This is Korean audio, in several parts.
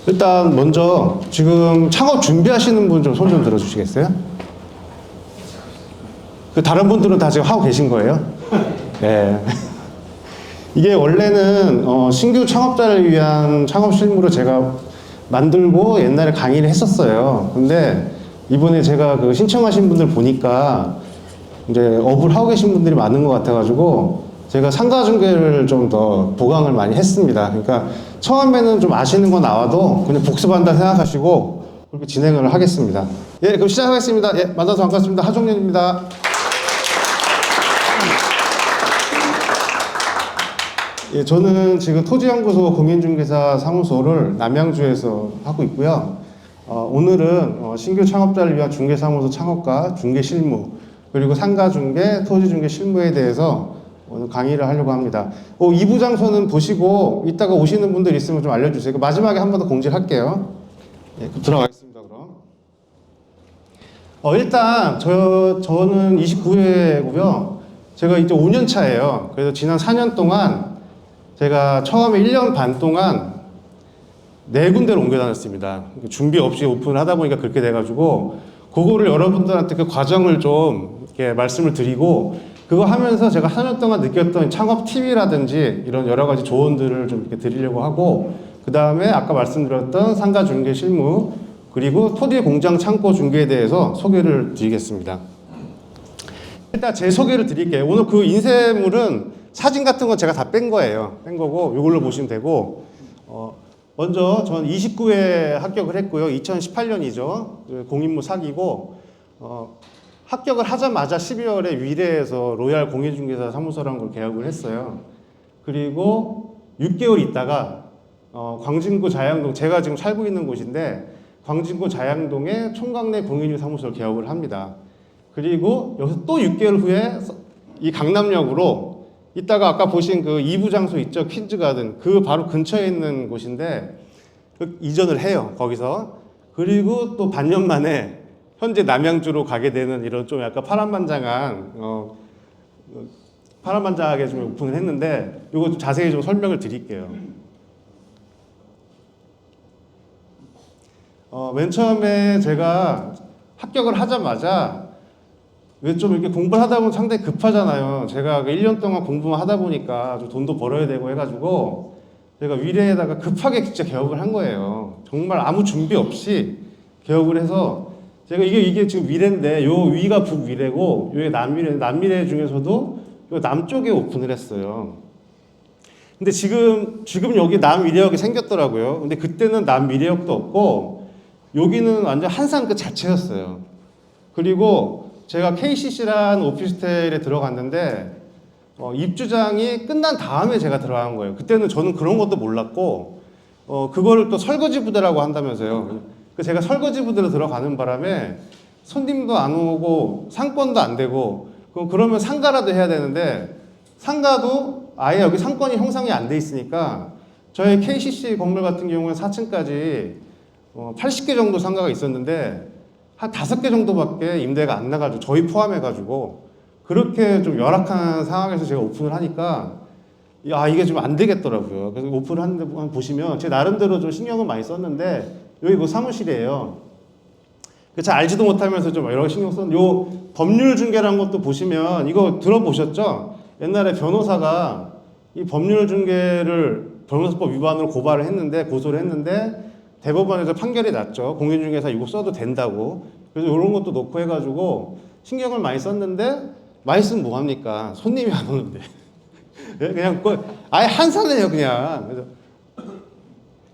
일단 먼저 지금 창업 준비하시는 분 좀 손 좀 들어주시겠어요? 그 다른 분들은 다 지금 하고 계신 거예요? 네. 이게 원래는 신규 창업자를 위한 창업 실무로 제가 만들고 옛날에 강의를 했었어요. 근데 이번에 제가 그 신청하신 분들 보니까 이제 업을 하고 계신 분들이 많은 것 같아가지고 제가 상가 중개를 좀 더 보강을 많이 했습니다. 그러니까 처음에는 좀 아시는 거 나와도 그냥 복습한다 생각하시고 그렇게 진행을 하겠습니다. 예, 그럼 시작하겠습니다. 예, 만나서 반갑습니다. 하종련입니다. 예, 저는 지금 토지연구소 공인중개사 사무소를 남양주에서 하고 있고요. 오늘은 신규 창업자를 위한 중개사무소 창업과 중개실무 그리고 상가중개, 토지중개 실무에 대해서 오늘 강의를 하려고 합니다. 2부 장소는 보시고 이따가 오시는 분들 있으면 좀 알려주세요. 마지막에 한 번 더 공지를 할게요. 예, 그럼 들어가겠습니다. 그럼. 일단 저는 29회고요. 제가 이제 5년 차예요. 그래서 지난 4년 동안 제가 처음에 1년 반 동안 4군데로 옮겨 다녔습니다. 준비 없이 오픈을 하다 보니까 그렇게 돼가지고 그거를 여러분들한테 그 과정을 좀 이렇게 말씀을 드리고 그거 하면서 제가 4년 동안 느꼈던 창업 팁이라든지 이런 여러 가지 조언들을 좀 이렇게 드리려고 하고 그 다음에 아까 말씀드렸던 상가 중개 실무 그리고 토지 공장 창고 중개에 대해서 소개를 드리겠습니다. 일단 제 소개를 드릴게요. 오늘 그 인쇄물은 사진 같은 건 제가 다 뺀 거예요. 뺀 거고 이걸로 보시면 되고 먼저 전 29회 합격을 했고요. 2018년이죠. 공인무 사기고 합격을 하자마자 12월에 위례에서 로얄 공인중개사 사무소라는 걸 개업을 했어요. 그리고 6개월 있다가 광진구 자양동 제가 지금 살고 있는 곳인데 광진구 자양동에 총각내 공인중 사무소를 개업을 합니다. 그리고 여기서 또 6개월 후에 이 강남역으로 이따가 아까 보신 그 2부 장소 있죠? 퀸즈가든 그 바로 근처에 있는 곳인데 이전을 해요. 거기서. 그리고 또 반년 만에 현재 남양주로 가게 되는 이런 좀 약간 파란만장하게 좀 오픈을 했는데 이거 좀 자세히 좀 설명을 드릴게요. 맨 처음에 제가 합격을 하자마자 왜 좀 이렇게 공부를 하다 보면 상당히 급하잖아요. 제가 1년 동안 공부만 하다 보니까 좀 돈도 벌어야 되고 해가지고 제가 위례에다가 급하게 진짜 개업을 한 거예요. 정말 아무 준비 없이 개업을 해서 제가 이게 지금 위례인데 요 위가 북위례고 요게 남위례 중에서도 요 남쪽에 오픈을 했어요. 근데 지금 여기 남위례역이 생겼더라고요. 근데 그때는 남위례역도 없고 여기는 완전 한산 그 자체였어요. 그리고 제가 KCC라는 오피스텔에 들어갔는데 입주장이 끝난 다음에 제가 들어간 거예요. 그때는 저는 그런 것도 몰랐고 그거를 또 설거지 부대라고 한다면서요. 제가 설거지 부대로 들어가는 바람에 손님도 안 오고 상권도 안 되고 그러면 상가라도 해야 되는데 상가도 아예 여기 상권이 형성이 안 돼 있으니까 저희 KCC 건물 같은 경우는 4층까지 80개 정도 상가가 있었는데 한 5개 정도밖에 임대가 안 나가지고 저희 포함해가지고 그렇게 좀 열악한 상황에서 제가 오픈을 하니까 이게 좀 안 되겠더라고요. 그래서 오픈을 하는데 보시면 제 나름대로 좀 신경을 많이 썼는데 여기 그 사무실이에요. 잘 알지도 못하면서 좀 여러 신경 썼는데 요 법률 중개라는 것도 보시면 이거 들어보셨죠? 옛날에 변호사가 이 법률 중개를 변호사법 위반으로 고소를 했는데 대법원에서 판결이 났죠. 공인중개사 이거 써도 된다고. 그래서 이런 것도 놓고 해가지고 신경을 많이 썼는데 많이 쓰면 뭐합니까? 손님이 안 오는데. 그냥 아예 한산해요 그냥. 그래서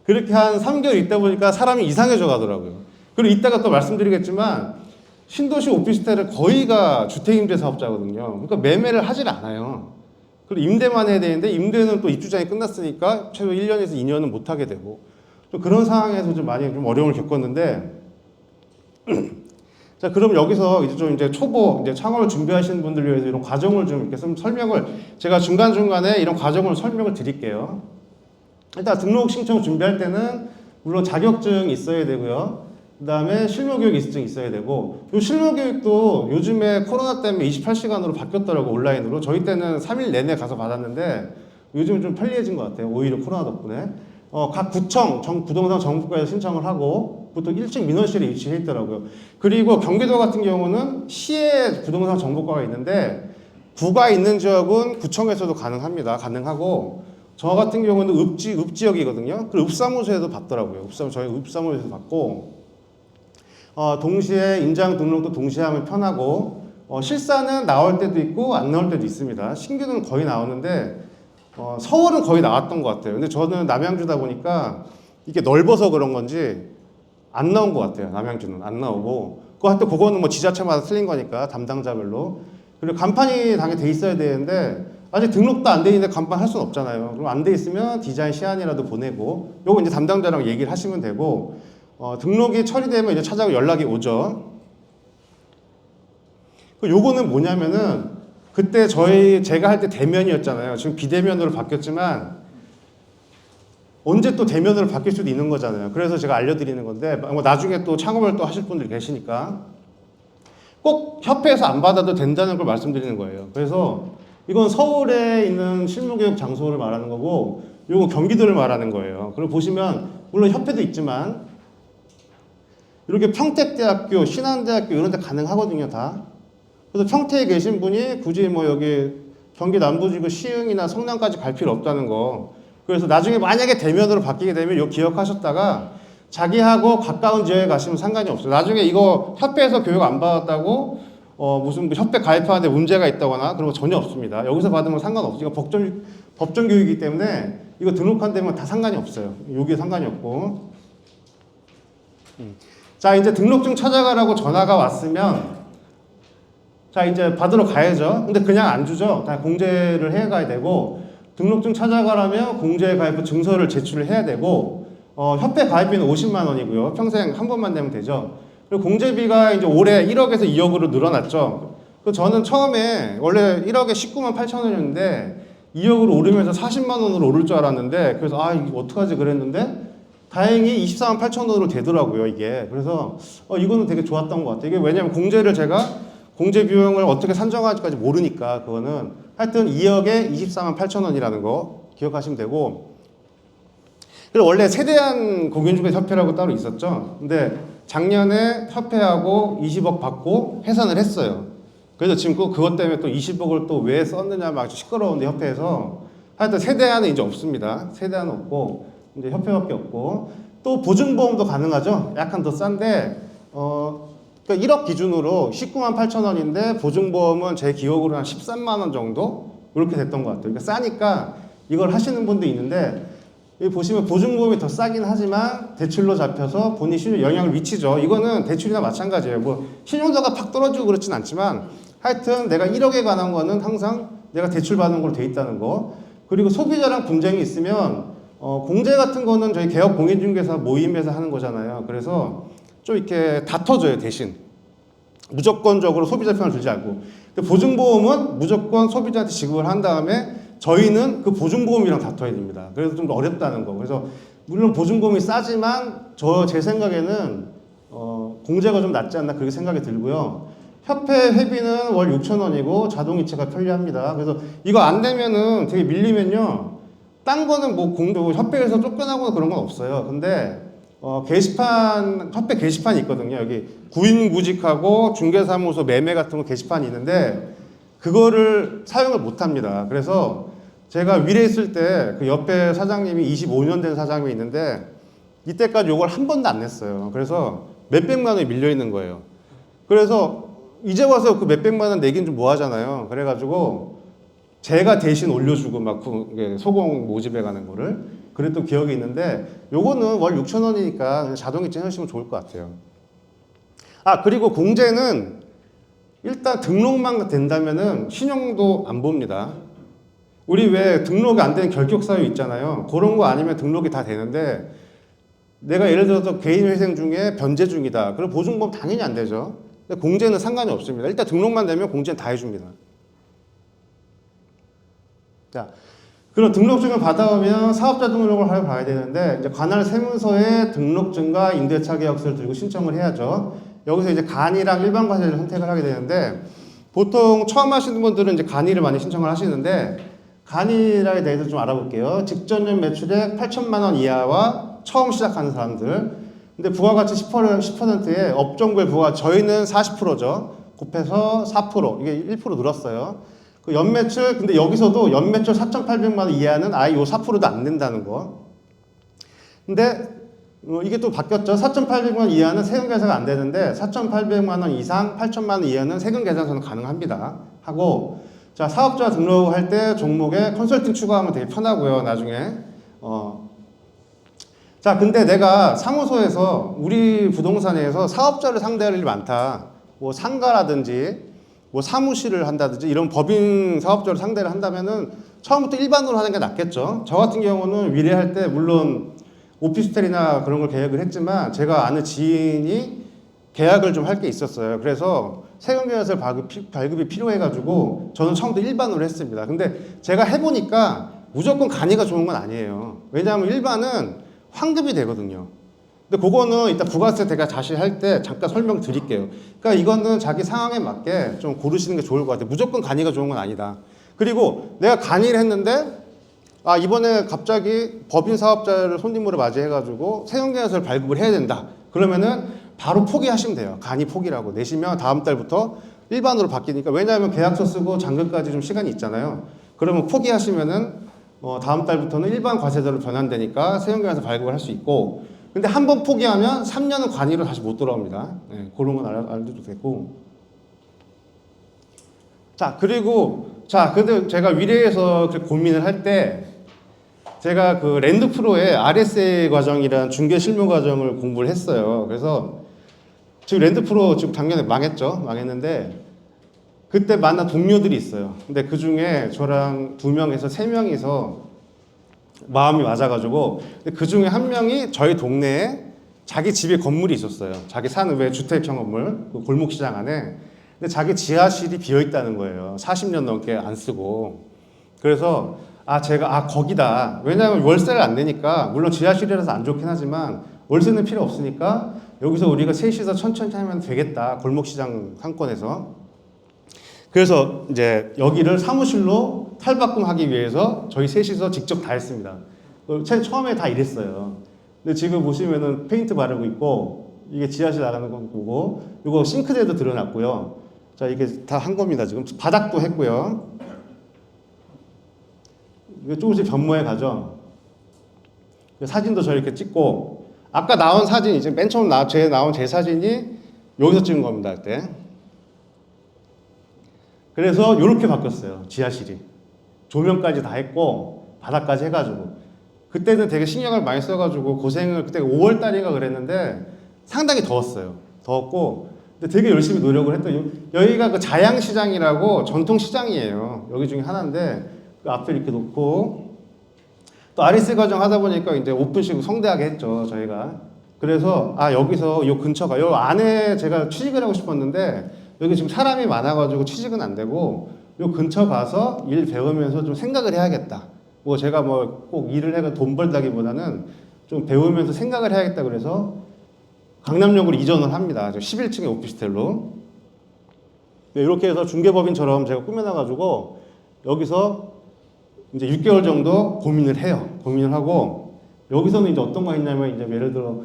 그렇게 한 3개월 있다 보니까 사람이 이상해져 가더라고요. 그리고 이따가 또 말씀드리겠지만 신도시 오피스텔은 거의가 주택임대 사업자거든요. 그러니까 매매를 하질 않아요. 그리고 임대만 해야 되는데 임대는 또 입주장이 끝났으니까 최소 1년에서 2년은 못 하게 되고 좀 그런 상황에서 좀 많이 좀 어려움을 겪었는데 자, 그럼 여기서 이제 초보 창업을 준비하시는 분들 위해서 이런 과정을 좀 이렇게 설명을 제가 중간중간에 이런 과정을 설명을 드릴게요. 일단 등록 신청 준비할 때는 물론 자격증 있어야 되고요. 그 다음에 실무교육 있을 있어야 되고 이 실무교육도 요즘에 코로나 때문에 28시간으로 바뀌었더라고 온라인으로. 저희 때는 3일 내내 가서 받았는데 요즘은 좀 편리해진 것 같아요. 오히려 코로나 덕분에. 각 구청, 부동산 정부과에서 신청을 하고 보통 1층 민원실에 위치해 있더라고요. 그리고 경기도 같은 경우는 시에 부동산 정보과가 있는데 구가 있는 지역은 구청에서도 가능하고 저 같은 경우는 읍 지역이거든요. 그 읍사무소에도 받더라고요. 저희 읍사무소에서 받고 동시에 인장 등록도 동시에 하면 편하고 실사는 나올 때도 있고 안 나올 때도 있습니다. 신규는 거의 나오는데 서울은 거의 나왔던 것 같아요. 근데 저는 남양주다 보니까 이게 넓어서 그런 건지 안 나온 것 같아요. 남양주는 안 나오고 하여튼 그거는 뭐 지자체마다 틀린 거니까 담당자별로. 그리고 간판이 당연히 돼 있어야 되는데 아직 등록도 안 돼 있는데 간판 할 수는 없잖아요. 그럼 안 돼 있으면 디자인 시안이라도 보내고 요거 이제 담당자랑 얘기를 하시면 되고 등록이 처리되면 이제 찾아고 연락이 오죠. 요거는 뭐냐면은 그때 제가 할 때 대면이었잖아요. 지금 비대면으로 바뀌었지만 언제 또 대면으로 바뀔 수도 있는 거잖아요. 그래서 제가 알려드리는 건데 뭐 나중에 또 창업을 또 하실 분들이 계시니까 꼭 협회에서 안 받아도 된다는 걸 말씀드리는 거예요. 그래서 이건 서울에 있는 실무교육 장소를 말하는 거고 요거 경기도를 말하는 거예요. 그리고 보시면 물론 협회도 있지만 이렇게 평택대학교, 신한대학교 이런 데 가능하거든요, 다. 그래서 평택에 계신 분이 굳이 뭐 여기 경기 남부지구 시흥이나 성남까지 갈 필요 없다는 거. 그래서 나중에 만약에 대면으로 바뀌게 되면 이거 기억하셨다가 자기하고 가까운 지역에 가시면 상관이 없어요. 나중에 이거 협회에서 교육 안 받았다고 무슨 협회 가입하는데 문제가 있다거나 그런 거 전혀 없습니다. 여기서 받으면 상관없어요. 이거 법정 교육이기 때문에 이거 등록한 데면 다 상관이 없어요. 여기에 상관이 없고. 자, 이제 등록증 찾아가라고 전화가 왔으면 자, 이제 받으러 가야죠. 근데 그냥 안 주죠. 다 공제를 해 가야 되고 등록증 찾아가려면 공제 가입 증서를 제출을 해야 되고 협회 가입비는 50만 원이고요. 평생 한 번만 내면 되죠. 그리고 공제비가 이제 올해 1억에서 2억으로 늘어났죠. 그 저는 처음에 원래 1억에 19만 8천 원이었는데 2억으로 오르면서 40만 원으로 오를 줄 알았는데 그래서 이거 어떡하지 그랬는데 다행히 24만 8천 원으로 되더라고요, 이게. 그래서 이거는 되게 좋았던 것 같아요. 이게 왜냐면 공제 비용을 어떻게 산정할지까지 모르니까 그거는 하여튼 2억에 24만 8천 원이라는 거 기억하시면 되고 그리고 원래 세대한 공인중개협회라고 따로 있었죠. 근데 작년에 협회하고 20억 받고 해산을 했어요. 그래서 지금 그것 때문에 또 20억을 또 왜 썼느냐 막 시끄러운데 협회에서 하여튼 세대안은 이제 없습니다. 세대안은 없고 이제 협회밖에 없고 또 보증보험도 가능하죠. 약간 더 싼데 그러니까 1억 기준으로 19만 8천 원인데 보증보험은 제 기억으로 한 13만 원 정도 이렇게 됐던 것 같아요. 그러니까 싸니까 이걸 하시는 분도 있는데 여기 보시면 보증보험이 더 싸긴 하지만 대출로 잡혀서 본인 신용 영향을 미치죠. 이거는 대출이나 마찬가지예요. 뭐 신용도가 팍 떨어지고 그렇진 않지만 하여튼 내가 1억에 관한 거는 항상 내가 대출 받는 걸로 돼 있다는 거. 그리고 소비자랑 분쟁이 있으면 공제 같은 거는 저희 개업 공인중개사 모임에서 하는 거잖아요. 그래서 좀 이렇게 다퉈줘요, 대신. 무조건적으로 소비자 편을 들지 않고. 근데 보증보험은 무조건 소비자한테 지급을 한 다음에 저희는 그 보증보험이랑 다퉈야 됩니다. 그래서 좀 어렵다는 거. 그래서 물론 보증보험이 싸지만 제 생각에는 공제가 좀 낫지 않나 그렇게 생각이 들고요. 협회 회비는 월 6천 원이고 자동이체가 편리합니다. 그래서 이거 안 되면은 되게 밀리면요. 딴 거는 뭐 협회에서 쫓겨나거나 그런 건 없어요. 근데 협회 게시판이 있거든요. 여기 구인구직하고 중개사무소 매매 같은 거 게시판이 있는데 그거를 사용을 못 합니다. 그래서 제가 위례 있을 때 그 옆에 사장님이 25년 된 사장님이 있는데 이때까지 요걸 한 번도 안 냈어요. 그래서 몇백만 원이 밀려 있는 거예요. 그래서 이제 와서 그 몇백만 원 내긴 좀 뭐하잖아요. 그래가지고 제가 대신 올려주고 막 소공 모집해 가는 거를 그랬던 기억이 있는데 요거는 월 6천 원이니까 그냥 자동이체 해주시면 좋을 것 같아요. 그리고 공제는 일단 등록만 된다면은 신용도 안 봅니다. 우리 왜 등록이 안 되는 결격사유 있잖아요. 그런 거 아니면 등록이 다 되는데 내가 예를 들어서 개인회생 중에 변제 중이다. 그럼 보증보험 당연히 안 되죠. 근데 공제는 상관이 없습니다. 일단 등록만 되면 공제는 다 해줍니다. 자, 그럼 등록증을 받아오면 사업자 등록을 하러 가야 되는데 이제 관할 세무서에 등록증과 임대차 계약서를 들고 신청을 해야죠. 여기서 이제 간이랑 일반 과세를 선택을 하게 되는데 보통 처음 하시는 분들은 이제 간이를 많이 신청을 하시는데 간이라에 대해서 좀 알아볼게요. 직전년 매출액 8천만 원 이하와 처음 시작하는 사람들. 근데 부가가치 10%에 업종별 부가 저희는 40%죠. 곱해서 4%. 이게 1% 늘었어요. 그 연매출 근데 여기서도 연매출 4,800만 원 이하는 아예 요 4%도 안 된다는 거. 근데 이게 또 바뀌었죠. 4,800만 원 이하는 세금 계산이 안 되는데 4,800만 원 이상 8천만 원 이하는 세금 계산서는 가능합니다. 하고 자, 사업자 등록할 때 종목에 컨설팅 추가하면 되게 편하고요. 나중에 자, 근데 내가 사무소에서 우리 부동산에서 사업자를 상대할 일이 많다. 뭐 상가라든지 뭐 사무실을 한다든지 이런 법인 사업자를 상대를 한다면은 처음부터 일반으로 하는 게 낫겠죠. 저 같은 경우는 위례할 때 물론 오피스텔이나 그런 걸 계획을 했지만 제가 아는 지인이 계약을 좀 할 게 있었어요. 그래서 세금계산서 발급이 필요해가지고 저는 처음부터 일반으로 했습니다. 근데 제가 해보니까 무조건 간이가 좋은 건 아니에요. 왜냐하면 일반은 환급이 되거든요. 근데 그거는 이따 부가세 제가 다시 할 때 잠깐 설명드릴게요. 그러니까 이거는 자기 상황에 맞게 좀 고르시는 게 좋을 것 같아요. 무조건 간이가 좋은 건 아니다. 그리고 내가 간이를 했는데 이번에 갑자기 법인 사업자를 손님으로 맞이해가지고 세금계산서를 발급을 해야 된다. 그러면은 바로 포기하시면 돼요. 간이 포기라고 내시면 다음 달부터 일반으로 바뀌니까. 왜냐하면 계약서 쓰고 잔금까지 좀 시간이 있잖아요. 그러면 포기하시면은 다음 달부터는 일반 과세자로 변환되니까 세금계산서 발급을 할 수 있고. 근데 한 번 포기하면 3년은 관이로 다시 못 돌아옵니다. 네, 그런 건 알려도 되고. 자, 그리고 근데 제가 위례에서 고민을 할 때 제가 그 랜드프로의 RSA 과정이란 중개 실무 과정을 공부를 했어요. 그래서 지금 랜드프로 지금 작년에 망했는데 그때 만난 동료들이 있어요. 근데 그 중에 저랑 2명에서 3명이서 마음이 맞아가지고 그 중에 한 명이 저희 동네에 자기 집에 건물이 있었어요. 자기 사는 왜 주택형 건물 그 골목시장 안에. 근데 자기 지하실이 비어 있다는 거예요. 40년 넘게 안 쓰고. 그래서 제가 거기다. 왜냐하면 월세를 안 내니까 물론 지하실이라서 안 좋긴 하지만 월세는 필요 없으니까 여기서 우리가 셋이서 천천히 하면 되겠다. 골목시장 상권에서. 그래서 이제 여기를 사무실로 탈바꿈하기 위해서 저희 셋이서 직접 다 했습니다. 처음에 다 이랬어요. 근데 지금 보시면은 페인트 바르고 있고 이게 지하실 나가는 거고 이거 싱크대도 드러났고요. 자, 이게 다 한 겁니다. 지금 바닥도 했고요. 이거 조금씩 변모해 가죠. 사진도 저렇게 찍고 아까 나온 사진 이제 맨 처음 나온 제 사진이 여기서 찍은 겁니다. 그때. 그래서 이렇게 바뀌었어요. 지하실이. 조명까지 다 했고 바닥까지 해가지고 그때는 되게 신경을 많이 써가지고 고생을 그때 5월 달인가 그랬는데 상당히 더웠어요. 더웠고 근데 되게 열심히 노력을 했더니 여기가 그 자양시장이라고 전통시장이에요. 여기 중에 하나인데 그 앞에 이렇게 놓고 또 RS 과정 하다 보니까 이제 오픈식 성대하게 했죠. 저희가. 그래서 여기서 요 근처가 요 안에 제가 취직을 하고 싶었는데 여기 지금 사람이 많아가지고 취직은 안 되고 요 근처 가서 일 배우면서 좀 생각을 해야겠다. 뭐 제가 뭐 꼭 일을 해가 돈 벌다기보다는 좀 배우면서 생각을 해야겠다 그래서 강남역으로 이전을 합니다. 11층의 오피스텔로. 네, 이렇게 해서 중개법인처럼 제가 꾸며놔가지고 여기서 이제 6개월 정도 고민을 해요. 고민을 하고 여기서는 이제 어떤 거 했냐면 이제 예를 들어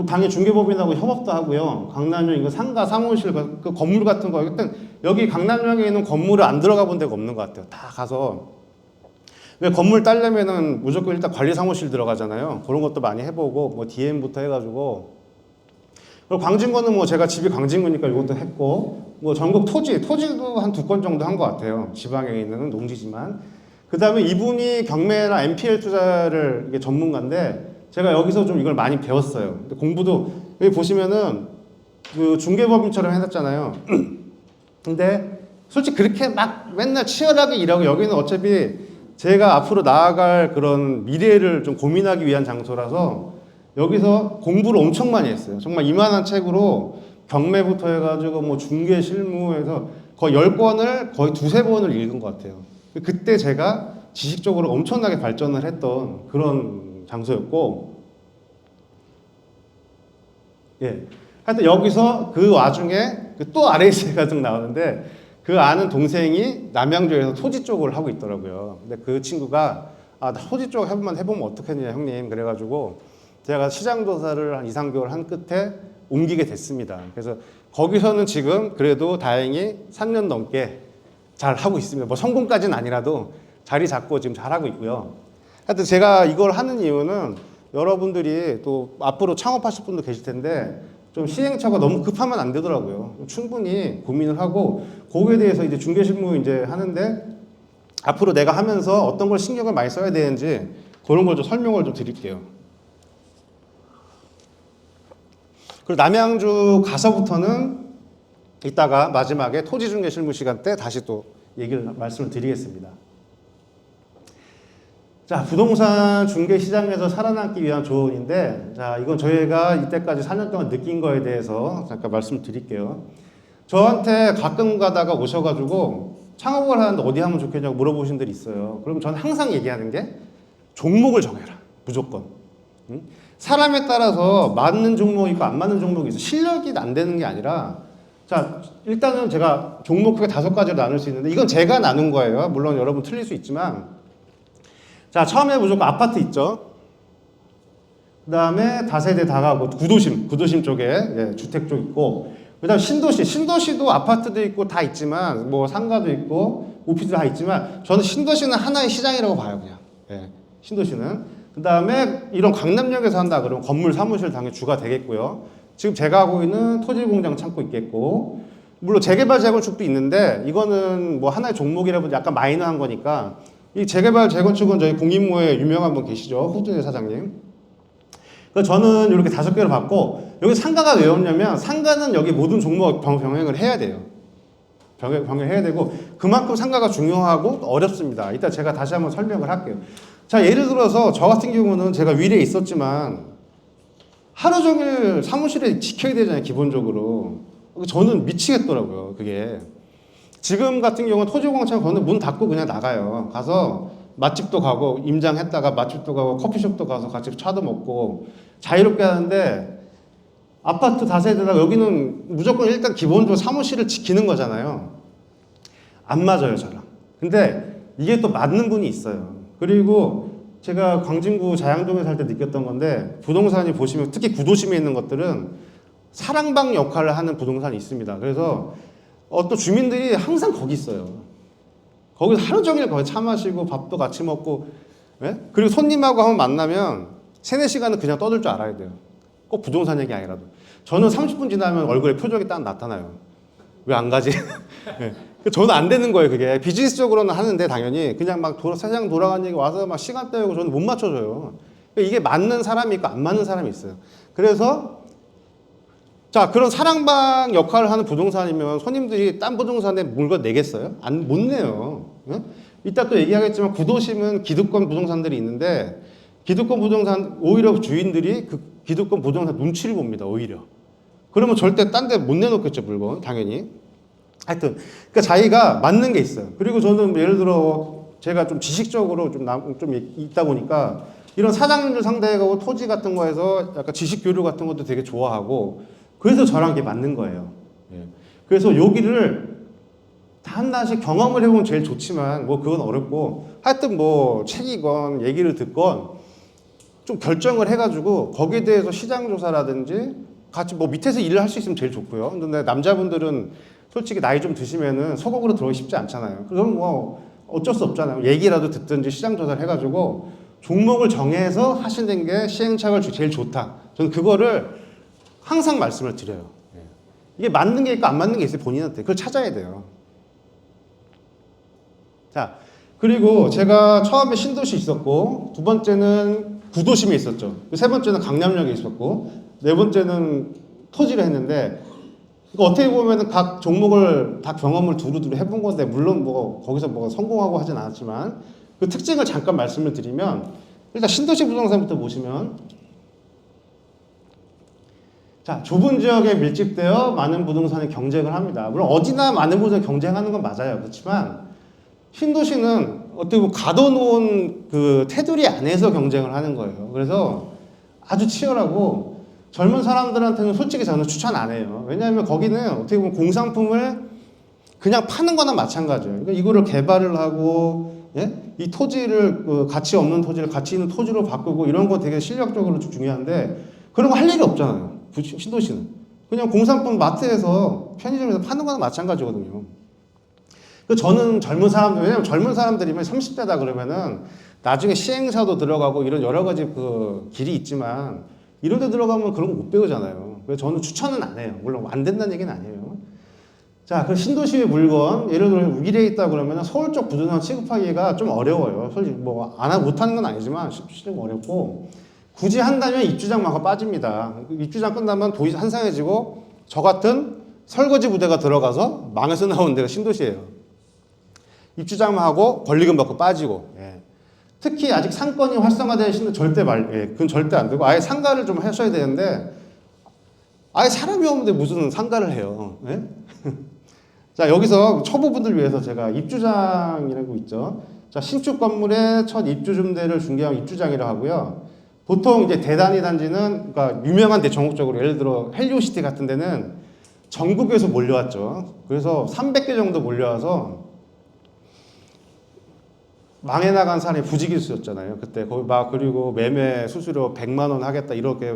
당연히 중개법인하고 협업도 하고요. 강남역 이거 상가 사무실 그 건물 같은 거 일단 여기 강남역에 있는 건물을 안 들어가 본 데가 없는 것 같아요. 다 가서 왜 건물 따려면은 무조건 일단 관리 사무실 들어가잖아요. 그런 것도 많이 해보고 뭐 DM부터 해가지고 그리고 광진구는 뭐 제가 집이 광진구니까 이것도 했고 뭐 전국 토지도 한 2건 정도 한 것 같아요. 지방에 있는 농지지만 그 다음에 이분이 경매나 NPL 투자를 이게 전문가인데 제가 여기서 좀 이걸 많이 배웠어요. 근데 공부도 여기 보시면은 그 중개법인처럼 해놨잖아요. 근데 솔직히 그렇게 막 맨날 치열하게 일하고 여기는 어차피 제가 앞으로 나아갈 그런 미래를 좀 고민하기 위한 장소라서 여기서 공부를 엄청 많이 했어요. 정말 이만한 책으로 경매부터 해가지고 뭐 중개 실무에서 거의 10권을 거의 2-3번을 읽은 것 같아요. 그때 제가 지식적으로 엄청나게 발전을 했던 그런 장소였고, 예. 하여튼 여기서 그 와중에 또 RSA 과정 나오는데, 그 아는 동생이 남양주에서 토지 쪽을 하고 있더라고요. 근데 그 친구가 나 토지 쪽 해보면 어떻겠냐 형님. 그래가지고 제가 시장 조사를 한 2, 3개월 한 끝에 옮기게 됐습니다. 그래서 거기서는 지금 그래도 다행히 3년 넘게 잘 하고 있습니다. 뭐 성공까지는 아니라도 자리 잡고 지금 잘 하고 있고요. 하여튼 제가 이걸 하는 이유는 여러분들이 또 앞으로 창업하실 분도 계실 텐데 좀 시행착오가 너무 급하면 안 되더라고요. 충분히 고민을 하고 거기에 대해서 이제 중개실무 이제 하는데 앞으로 내가 하면서 어떤 걸 신경을 많이 써야 되는지 그런 걸 좀 설명을 좀 드릴게요. 그리고 남양주 가서부터는 이따가 마지막에 토지 중개 실무 시간 때 다시 또 말씀을 드리겠습니다. 자, 부동산 중개 시장에서 살아남기 위한 조언인데, 자, 이건 저희가 이때까지 4년 동안 느낀 거에 대해서 잠깐 말씀을 드릴게요. 저한테 가끔 가다가 오셔가지고 창업을 하는데 어디 하면 좋겠냐고 물어보신 분들이 있어요. 그럼 저는 항상 얘기하는 게 종목을 정해라. 무조건. 응? 사람에 따라서 맞는 종목이 있고 안 맞는 종목이 있어. 실력이 안 되는 게 아니라 자, 일단은 제가 종목 크게 5가지로 나눌 수 있는데 이건 제가 나눈 거예요. 물론 여러분 틀릴 수 있지만 자, 처음에 무조건 아파트 있죠. 그 다음에 다세대 다가구 구도심 쪽에 주택 쪽 있고 그 다음 신도시도 아파트도 있고 다 있지만 뭐 상가도 있고 오피스도 다 있지만 저는 신도시는 하나의 시장이라고 봐요. 그냥 신도시는 그 다음에 이런 강남역에서 한다 그러면 건물 사무실 당연히 주가 되겠고요. 지금 제가 하고 있는 토지공장 창고 있겠고 물론 재개발 재건축도 있는데 이거는 뭐 하나의 종목이라고 약간 마이너한 거니까 이 재개발 재건축은 저희 공인모에 유명한 분 계시죠. 호준의 사장님. 그래서 저는 이렇게 5개를 받고 여기 상가가 왜 없냐면 상가는 여기 모든 종목 병행을 해야 돼요. 병행해야 되고 그만큼 상가가 중요하고 어렵습니다. 이따 제가 다시 한번 설명을 할게요. 자, 예를 들어서 저 같은 경우는 제가 위례에 있었지만 하루 종일 사무실에 지켜야 되잖아요. 기본적으로. 저는 미치겠더라고요. 그게. 지금 같은 경우는 토지공장 거는 문 닫고 그냥 나가요. 가서 맛집도 가고 임장했다가 맛집도 가고 커피숍도 가서 같이 차도 먹고 자유롭게 하는데 아파트 다세대다 여기는 무조건 일단 기본적으로 사무실을 지키는 거잖아요. 안 맞아요, 저랑. 근데 이게 또 맞는 분이 있어요. 그리고 제가 광진구 자양동에 살 때 느꼈던 건데 부동산이 보시면 특히 구도심에 있는 것들은 사랑방 역할을 하는 부동산이 있습니다. 그래서 또 주민들이 항상 거기 있어요. 거기서 하루 종일 거기 차 마시고 밥도 같이 먹고 그리고 손님하고 한번 만나면 3, 4시간은 그냥 떠들 줄 알아야 돼요. 꼭 부동산 얘기 아니라도. 저는 30분 지나면 얼굴에 표정이 딱 나타나요. 왜 안 가지? 저는 안 되는 거예요, 그게. 비즈니스적으로는 하는데 당연히 그냥 막 세상 돌아가는 얘기 와서 막 시간 때우고 저는 못 맞춰줘요. 이게 맞는 사람이 있고 안 맞는 사람이 있어요. 그래서 자, 그런 사랑방 역할을 하는 부동산이면 손님들이 딴 부동산에 물건 내겠어요? 못 내요. 이따 또 얘기하겠지만 구도심은 기득권 부동산들이 있는데 기득권 부동산 오히려 주인들이 그 기득권 부동산 눈치를 봅니다. 오히려. 그러면 절대 딴 데 못 내놓겠죠, 물건. 당연히. 하여튼 그러니까 자기가 맞는 게 있어요. 그리고 저는 예를 들어 제가 좀 지식적으로 좀 있다 보니까 이런 사장님들 상대하고 토지 같은 거에서 약간 지식 교류 같은 것도 되게 좋아하고 그래서 저랑 이게 맞는 거예요. 그래서 여기를 하나씩 경험을 해보면 제일 좋지만 뭐 그건 어렵고 하여튼 뭐 책이건 얘기를 듣건 좀 결정을 해가지고 거기에 대해서 시장 조사라든지 같이 뭐 밑에서 일을 할 수 있으면 제일 좋고요. 근데 남자분들은 솔직히 나이 좀 드시면은 소극으로 들어오기 쉽지 않잖아요. 그럼 뭐 어쩔 수 없잖아요. 얘기라도 듣든지 시장 조사를 해가지고 종목을 정해서 하시는 게 시행착오를 제일 좋다. 저는 그거를 항상 말씀을 드려요. 이게 맞는 게 있고 안 맞는 게 있어요. 본인한테. 그걸 찾아야 돼요. 자, 그리고 제가 처음에 신도시 있었고 두 번째는 구도심에 있었죠. 세 번째는 강남역에 있었고 네 번째는 토지를 했는데 어떻게 보면 각 종목을 다 경험을 두루두루 해본 건데 물론 뭐 거기서 뭐 성공하고 하진 않았지만 그 특징을 잠깐 말씀을 드리면 일단 신도시 부동산부터 보시면 자, 좁은 지역에 밀집되어 많은 부동산이 경쟁을 합니다. 물론 어디나 많은 부동산이 경쟁하는 건 맞아요. 그렇지만 신도시는 어떻게 보면 가둬놓은 그 테두리 안에서 경쟁을 하는 거예요. 그래서 아주 치열하고 젊은 사람들한테는 솔직히 저는 추천 안 해요. 왜냐하면 거기는 어떻게 보면 공산품을 그냥 파는 거나 마찬가지예요. 그러니까 이거를 개발을 하고, 예? 이 토지를, 가치 없는 토지를 가치 있는 토지로 바꾸고 이런 거 되게 실력적으로 중요한데 그런 거 할 일이 없잖아요. 신도시는. 그냥 공산품 마트에서 편의점에서 파는 거나 마찬가지거든요. 저는 젊은 사람들, 왜냐면 젊은 사람들이면 30대다 그러면은 나중에 시행사도 들어가고 이런 여러 가지 그 길이 있지만 이런 데 들어가면 그런 거 못 배우잖아요. 그래서 저는 추천은 안 해요. 물론 안 된다는 얘기는 아니에요. 자, 그 신도시의 물건, 예를 들어 우길에 있다 그러면 서울 쪽 부동산 취급하기가 좀 어려워요. 솔직히 뭐 못하는 건 아니지만 실제로 어렵고 굳이 한다면 입주장마가 빠집니다. 입주장 끝나면 도시 한산해지고 저 같은 설거지 부대가 들어가서 망해서 나온 데가 신도시예요. 입주장만 하고 권리금 받고 빠지고. 예. 특히 아직 상권이 활성화된 신도 그건 절대 안 되고 아예 상가를 좀 하셔야 되는데 아예 사람이 없는데 무슨 상가를 해요. 예? 자, 여기서 초보분들 위해서 제가 입주장이라고 있죠. 자, 신축 건물의 첫 입주 줌대를 중개하면 입주장이라고 하고요. 보통 이제 대단위 단지는, 그러니까 유명한 데 전국적으로 예를 들어 헬리오시티 같은 데는 전국에서 몰려왔죠. 그래서 300개 정도 몰려와서 망해 나간 사람이 부지기수였잖아요. 그때 거기 막 그리고 매매 수수료 100만 원 하겠다 이렇게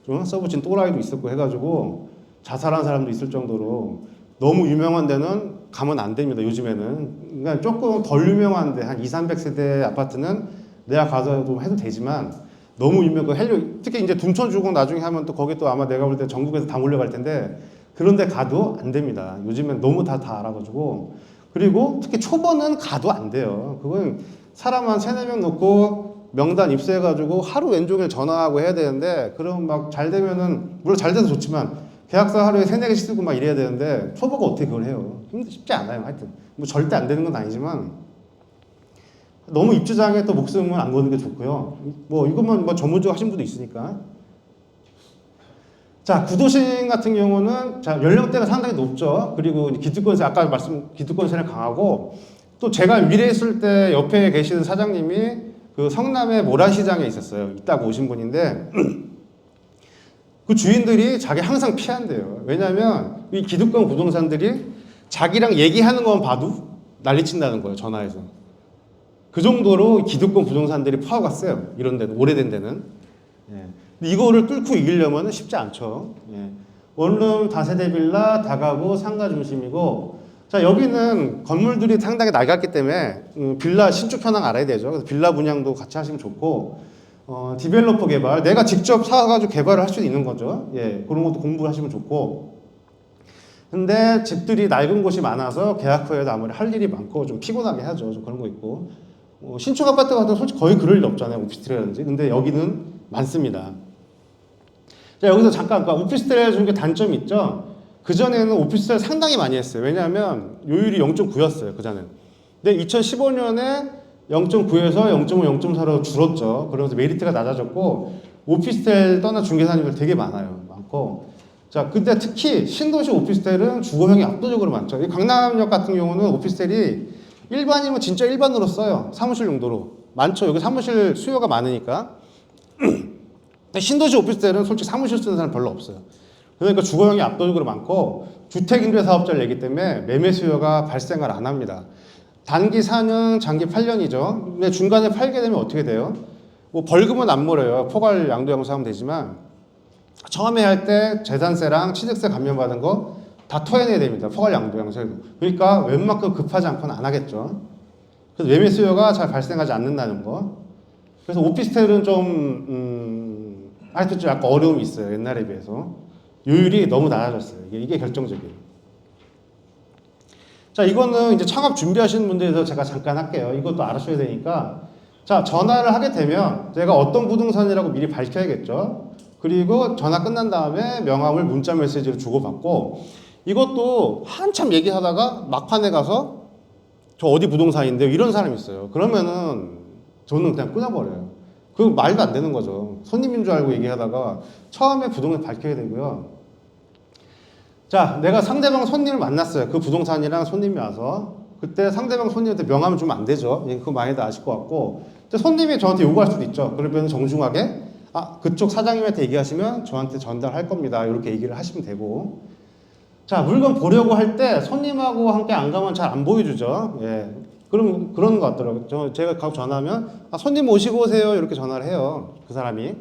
좀 써붙인 또라이도 있었고 해가지고 자살한 사람도 있을 정도로 너무 유명한 데는 가면 안 됩니다. 요즘에는. 그러니까 조금 덜 유명한 데 한 2, 300세대 아파트는 내가 가서도 해도 되지만 너무 유명한 특히 이제 둔촌 주공 나중에 하면 또 거기 또 아마 내가 볼 때 전국에서 다 몰려갈 텐데 그런 데 가도 안 됩니다. 요즘엔 너무 다 알아가지고. 그리고 특히 초보는 가도 안 돼요. 그건 사람 한 3, 4명 놓고 명단 입수해가지고 하루 왼종일 전화하고 해야 되는데 그럼 막 잘 되면은 물론 잘 돼서 좋지만 계약서 하루에 3, 4개씩 쓰고 막 이래야 되는데 초보가 어떻게 그걸 해요? 쉽지 않아요. 하여튼 뭐 절대 안 되는 건 아니지만 너무 입주장에 또 목숨을 안 거는 게 좋고요. 뭐 이것만 뭐 전문적으로 하신 분도 있으니까. 자, 구도심 같은 경우는 자, 연령대가 상당히 높죠. 그리고 기득권세 아까 기득권세는 강하고 또 제가 미래에 있을 때 옆에 계시는 사장님이 그 성남의 모란시장에 있었어요. 있다고 오신 분인데 그 주인들이 자기 항상 피한대요. 왜냐하면 이 기득권 부동산들이 자기랑 얘기하는 것만 봐도 난리친다는 거예요. 전화해서. 그 정도로 기득권 부동산들이 파워가 세요. 이런 데는 오래된 데는. 예. 근데 이거를 뚫고 이기려면 쉽지 않죠. 예. 원룸 다세대 빌라 다가구 상가 중심이고 자 여기는 건물들이 상당히 낡았기 때문에 빌라 신축 현황 알아야 되죠. 그래서 빌라 분양도 같이 하시면 좋고 디벨로퍼 개발 내가 직접 사가지고 개발을 할 수 있는 거죠. 예, 그런 것도 공부하시면 좋고 근데 집들이 낡은 곳이 많아서 계약 후에도 아무리 할 일이 많고 좀 피곤하게 하죠. 좀 그런 거 있고 신축 아파트 같은 건 솔직히 거의 그럴 일 없잖아요. 오피스텔이라든지 근데 여기는 많습니다. 자 여기서 잠깐 오피스텔 중에 단점이 있죠. 그전에는 오피스텔 상당히 많이 했어요. 왜냐하면 요율이 0.9였어요. 그전에는. 근데 2015년에 0.9에서 0.5, 0.4로 줄었죠. 그러면서 메리트가 낮아졌고 오피스텔 떠나 중개사님들 되게 많고 자 근데 특히 신도시 오피스텔은 주거형이 압도적으로 많죠. 이 강남역 같은 경우는 오피스텔이 일반이면 진짜 일반으로 써요. 사무실 용도로 많죠. 여기 사무실 수요가 많으니까 신도시 오피스텔은 솔직히 사무실 쓰는 사람 별로 없어요. 그러니까 주거형이 압도적으로 많고 주택임대사업자를 내기 때문에 매매 수요가 발생을 안 합니다. 단기 4년, 장기 8년이죠. 근데 중간에 팔게 되면 어떻게 돼요? 뭐 벌금은 안 물어요. 포괄 양도양수 하면 되지만 처음에 할 때 재산세랑 취득세 감면받은 거 다 토해내야 됩니다. 포괄 양도양수. 그러니까 웬만큼 급하지 않고는 안 하겠죠. 그래서 매매 수요가 잘 발생하지 않는다는 거. 그래서 오피스텔은 좀 하여튼 좀 약간 어려움이 있어요. 옛날에 비해서. 요율이 너무 낮아졌어요. 이게 결정적이에요. 자, 이거는 이제 창업 준비하시는 분들에 대해서 제가 잠깐 할게요. 이것도 알아셔야 되니까. 자, 전화를 하게 되면 제가 어떤 부동산이라고 미리 밝혀야겠죠. 그리고 전화 끝난 다음에 명함을 문자 메시지로 주고받고 이것도 한참 얘기하다가 막판에 가서 저 어디 부동산인데요. 이런 사람이 있어요. 그러면은 저는 그냥 끊어버려요. 그 말도 안 되는 거죠. 손님인 줄 알고 얘기하다가 처음에 부동산 밝혀야 되고요. 자, 내가 상대방 손님을 만났어요. 그 부동산이랑 손님이 와서. 그때 상대방 손님한테 명함을 주면 안 되죠. 그거 많이들 아실 것 같고. 근데 손님이 저한테 요구할 수도 있죠. 그러면 정중하게, 그쪽 사장님한테 얘기하시면 저한테 전달할 겁니다. 이렇게 얘기를 하시면 되고. 자, 물건 보려고 할 때 손님하고 함께 안 가면 잘 안 보여주죠. 예. 그럼 그런 것 같더라고요. 제가 가고 전화하면 아, 손님 오시고 오세요 이렇게 전화를 해요. 그 사람이.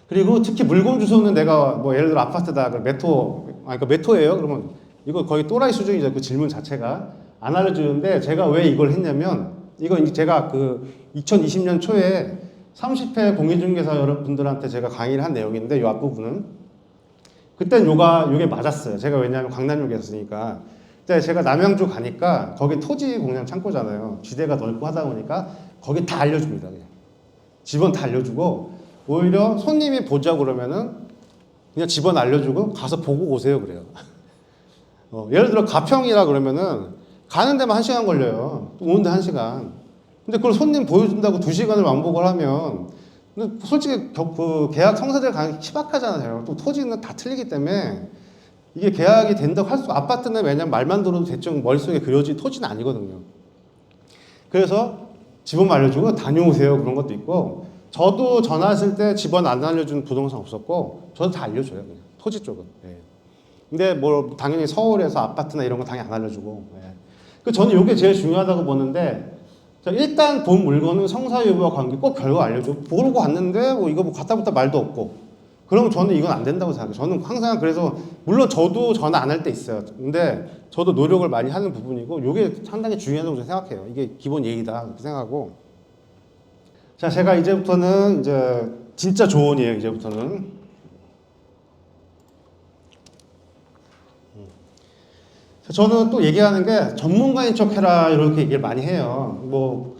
그리고 특히 물건 주소는 내가 뭐 예를 들어 아파트다 그 그러니까 메토예요. 그러면 이거 거의 또라이 수준이죠. 그 질문 자체가 안 알려주는데 제가 왜 이걸 했냐면 이거 이제 제가 그 2020년 초에 30회 공인중개사 여러분들한테 제가 강의를 한 내용인데 이 앞부분은 그땐 요게 맞았어요. 제가 왜냐하면 강남역이었으니까. 그때 제가 남양주 가니까 거기 토지 공장 창고잖아요. 지대가 넓고 하다 보니까 거기 다 알려줍니다. 그냥. 집원 다 알려주고 오히려 손님이 보자고 그러면은 그냥 집원 알려주고 가서 보고 오세요 그래요. 예를 들어 가평이라 그러면은 가는 데만 1시간 걸려요. 오는데 1시간. 근데 그걸 손님 보여준다고 2시간을 왕복을 하면 근데 솔직히 그 계약 성사될 가능성이 희박하잖아요. 또 토지는 다 틀리기 때문에 이게 계약이 된다고 할 수, 아파트는 왜냐면 말만 들어도 대충 머릿속에 그려진 토지는 아니거든요. 그래서 집원 알려주고 다녀오세요 그런 것도 있고 저도 전화했을 때 집원 안 알려주는 부동산 없었고 저도 다 알려줘요 그냥 토지 쪽은. 예. 근데 뭐 당연히 서울에서 아파트나 이런 거 당연히 안 알려주고. 예. 그 저는 이게 제일 중요하다고 보는데 자, 일단 본 물건은 성사 여부와 관계 꼭 결과 알려줘. 모르고 갔는데 뭐 이거 뭐 갔다 붙다 말도 없고. 그럼 저는 이건 안 된다고 생각해요. 저는 항상 그래서 물론 저도 전화 안 할 때 있어요. 근데 저도 노력을 많이 하는 부분이고 이게 상당히 중요하다고 생각해요. 이게 기본 예의다 그렇게 생각하고. 자, 제가 이제부터는 이제 진짜 조언이에요. 이제부터는. 저는 또 얘기하는 게 전문가인 척 해라 이렇게 얘기를 많이 해요. 뭐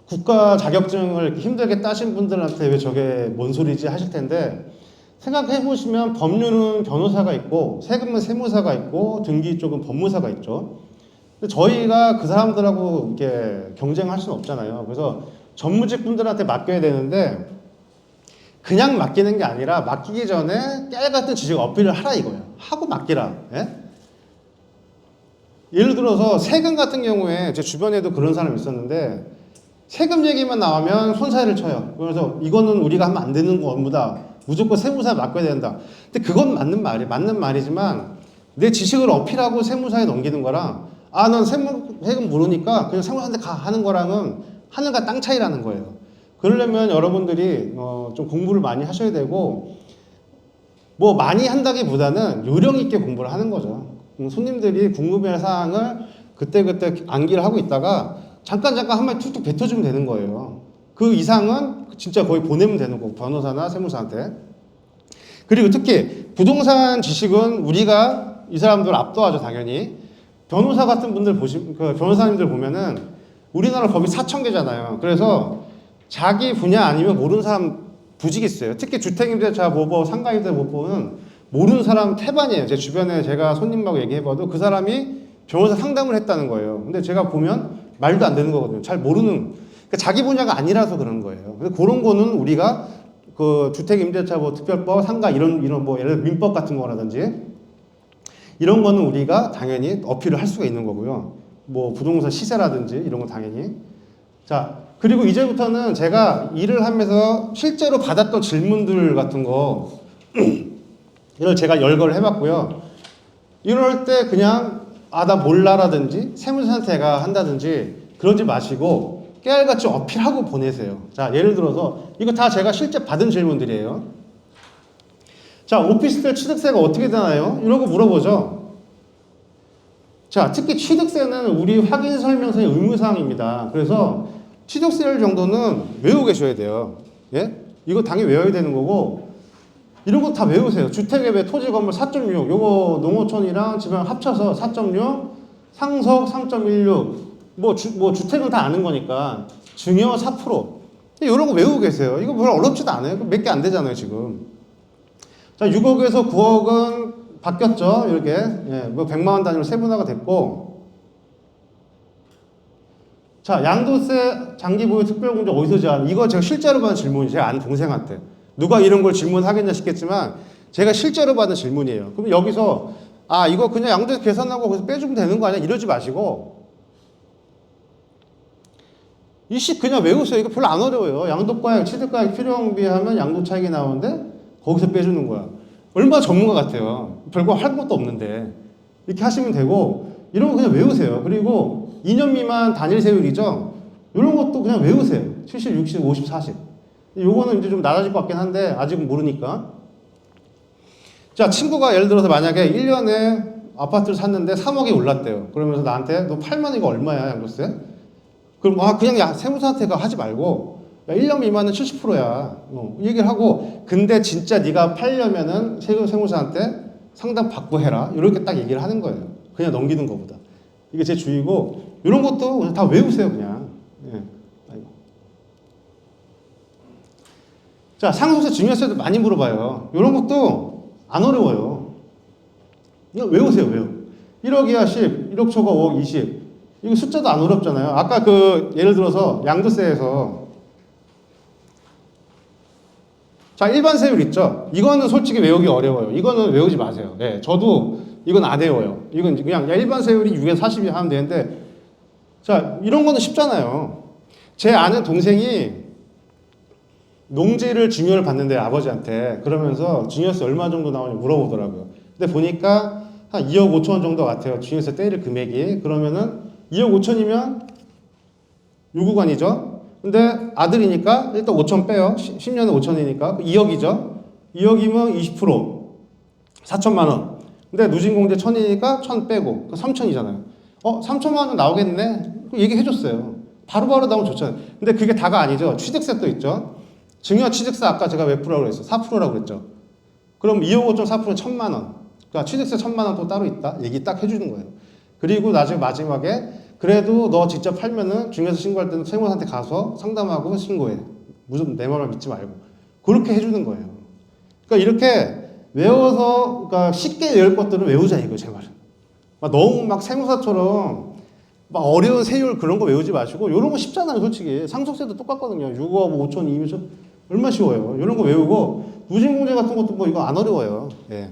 국가 자격증을 이렇게 힘들게 따신 분들한테 왜 저게 뭔 소리지 하실 텐데 생각해 보시면 법률은 변호사가 있고 세금은 세무사가 있고 등기 쪽은 법무사가 있죠. 근데 저희가 그 사람들하고 이렇게 경쟁할 수는 없잖아요. 그래서 전무직 분들한테 맡겨야 되는데 그냥 맡기는 게 아니라 맡기기 전에 깨알 같은 지식 어필을 하라 이거예요. 하고 맡기라. 예? 예를 들어서 세금 같은 경우에 제 주변에도 그런 사람이 있었는데 세금 얘기만 나오면 손사래를 쳐요. 그래서 이거는 우리가 하면 안 되는 업무다. 무조건 세무사에 맡겨야 된다. 근데 그건 맞는 말이지만 내 지식을 어필하고 세무사에 넘기는 거랑 넌 세금 모르니까 그냥 세무사한테 가 하는 거랑은 하늘과 땅 차이라는 거예요. 그러려면 여러분들이 좀 공부를 많이 하셔야 되고 뭐 많이 한다기보다는 요령 있게 공부를 하는 거죠. 손님들이 궁금해할 사항을 그때그때 암기를 하고 있다가 잠깐 한 마디 툭툭 뱉어주면 되는 거예요. 그 이상은 진짜 거의 보내면 되는 거고 변호사나 세무사한테. 그리고 특히 부동산 지식은 우리가 이 사람들 압도하죠 당연히. 변호사 같은 분들 그 변호사님들 보면은 우리나라 법이 4,000개잖아요. 그래서 자기 분야 아니면 모르는 사람 부직 있어요. 특히 주택임대차 보호, 상가임대 보호는 모르는 사람 태반이에요. 제 주변에 제가 손님하고 얘기해봐도 그 사람이 변호사 상담을 했다는 거예요. 근데 제가 보면 말도 안 되는 거거든요. 잘 모르는, 그러니까 자기 분야가 아니라서 그런 거예요. 그래서 그런 거는 우리가 그 주택임대차 뭐 특별법, 상가 이런 뭐 예를 들어 민법 같은 거라든지 이런 거는 우리가 당연히 어필을 할 수가 있는 거고요. 뭐 부동산 시세라든지 이런 거 당연히. 자, 그리고 이제부터는 제가 일을 하면서 실제로 받았던 질문들 같은 거 이걸 제가 열거를 해봤고요. 이럴 때 그냥 나 몰라라든지 세무사한테 가 한다든지 그러지 마시고 깨알같이 어필하고 보내세요. 자, 예를 들어서 이거 다 제가 실제 받은 질문들이에요. 자, 오피스텔 취득세가 어떻게 되나요? 이런 거 물어보죠. 자, 특히 취득세는 우리 확인 설명서의 의무사항입니다. 그래서 취득세 정도는 외우고 계셔야 돼요. 예? 이거 당연히 외워야 되는 거고 이런 거 다 외우세요. 주택의 토지 건물 4.6, 요거 농어촌이랑 지방 합쳐서 4.6, 상속 3.16, 뭐 주택은 다 아는 거니까 증여 4%. 이런 거 외우고 계세요. 이거 별로 어렵지도 않아요. 몇 개 안 되잖아요, 지금. 자, 6억에서 9억은 바뀌었죠. 이렇게. 예, 뭐 100만 원 단위로 세분화가 됐고. 자, 양도세 장기 보유 특별공제 어디서 제한? 이거 제가 실제로 받은 질문이 제가 아는 동생한테. 누가 이런 걸 질문하겠냐 싶겠지만 제가 실제로 받은 질문이에요. 그럼 여기서 이거 그냥 양도세 계산하고 거기서 빼주면 되는 거 아니야? 이러지 마시고 이식 그냥 외우세요. 이거 별로 안 어려워요. 양도가액, 취득가액 필요형비 하면 양도 차익이 나오는데 거기서 빼주는 거야. 얼마나 전문가 같아요. 별거 할 것도 없는데. 이렇게 하시면 되고, 이런 거 그냥 외우세요. 그리고 2년 미만 단일 세율이죠. 이런 것도 그냥 외우세요. 70, 60, 50, 40. 요거는 이제 좀 낮아질 것 같긴 한데, 아직은 모르니까. 자, 친구가 예를 들어서 만약에 1년에 아파트를 샀는데 3억이 올랐대요. 그러면서 나한테 너 8만 이거 얼마야, 양도세? 그럼 그냥 야, 세무사한테가 하지 말고 야, 1년 미만은 70%야. 얘기를 하고 근데 진짜 네가 팔려면은 세무사한테 상담 받고 해라. 이렇게 딱 얘기를 하는 거예요. 그냥 넘기는 것보다. 이게 제 주의고 이런 것도 그냥 다 외우세요, 그냥. 예. 아이고. 자, 상속세, 증여세도 많이 물어봐요. 이런 것도 안 어려워요. 그냥 외우세요, 외워. 1억이야 10, 1억 초과 5억 20. 이거 숫자도 안 어렵잖아요. 아까 예를 들어서 양도세에서 자, 일반 세율 있죠? 이거는 솔직히 외우기 어려워요. 이거는 외우지 마세요. 네, 저도 이건 안 외워요. 이건 그냥 일반 세율이 6에서 40이 하면 되는데 자, 이런 거는 쉽잖아요. 제 아는 동생이 농지를 증여를 받는데 아버지한테 그러면서 증여세 얼마 정도 나오냐 물어보더라고요. 근데 보니까 한 2억 5천 정도 같아요. 증여세 떼일 금액이. 그러면은 2억 5천이면 요구관이죠. 근데 아들이니까 일단 5천 빼요. 10년에 5천이니까 2억이죠. 2억이면 20% 4천만 원. 근데 누진공제 1,000이니까 1,000 빼고 3천이잖아요. 3천만 원 나오겠네. 얘기해줬어요. 바로바로 나오면 좋잖아요. 근데 그게 다가 아니죠. 취득세 또 있죠. 증여 취득세 아까 제가 몇 프로라고 그랬어요? 4%라고 그랬죠. 그럼 2억 5천 4%는 1,000만 원. 그러니까 취득세 1,000만 원 또 따로 있다. 얘기 딱 해주는 거예요. 그리고 나중에 마지막에 그래도 너 직접 팔면은 증여세 신고할 때는 세무사한테 가서 상담하고 신고해. 무슨 내 말을 믿지 말고. 그렇게 해주는 거예요. 그러니까 이렇게 외워서, 그러니까 쉽게 외울 것들을 외우자 이거 제 말은. 너무 막 세무사처럼 막 어려운 세율 그런 거 외우지 마시고 이런 거 쉽잖아요, 솔직히. 상속세도 똑같거든요. 6억, 5천, 2천 얼마 쉬워요. 이런 거 외우고 누진공제 같은 것도 뭐 이거 안 어려워요. 예.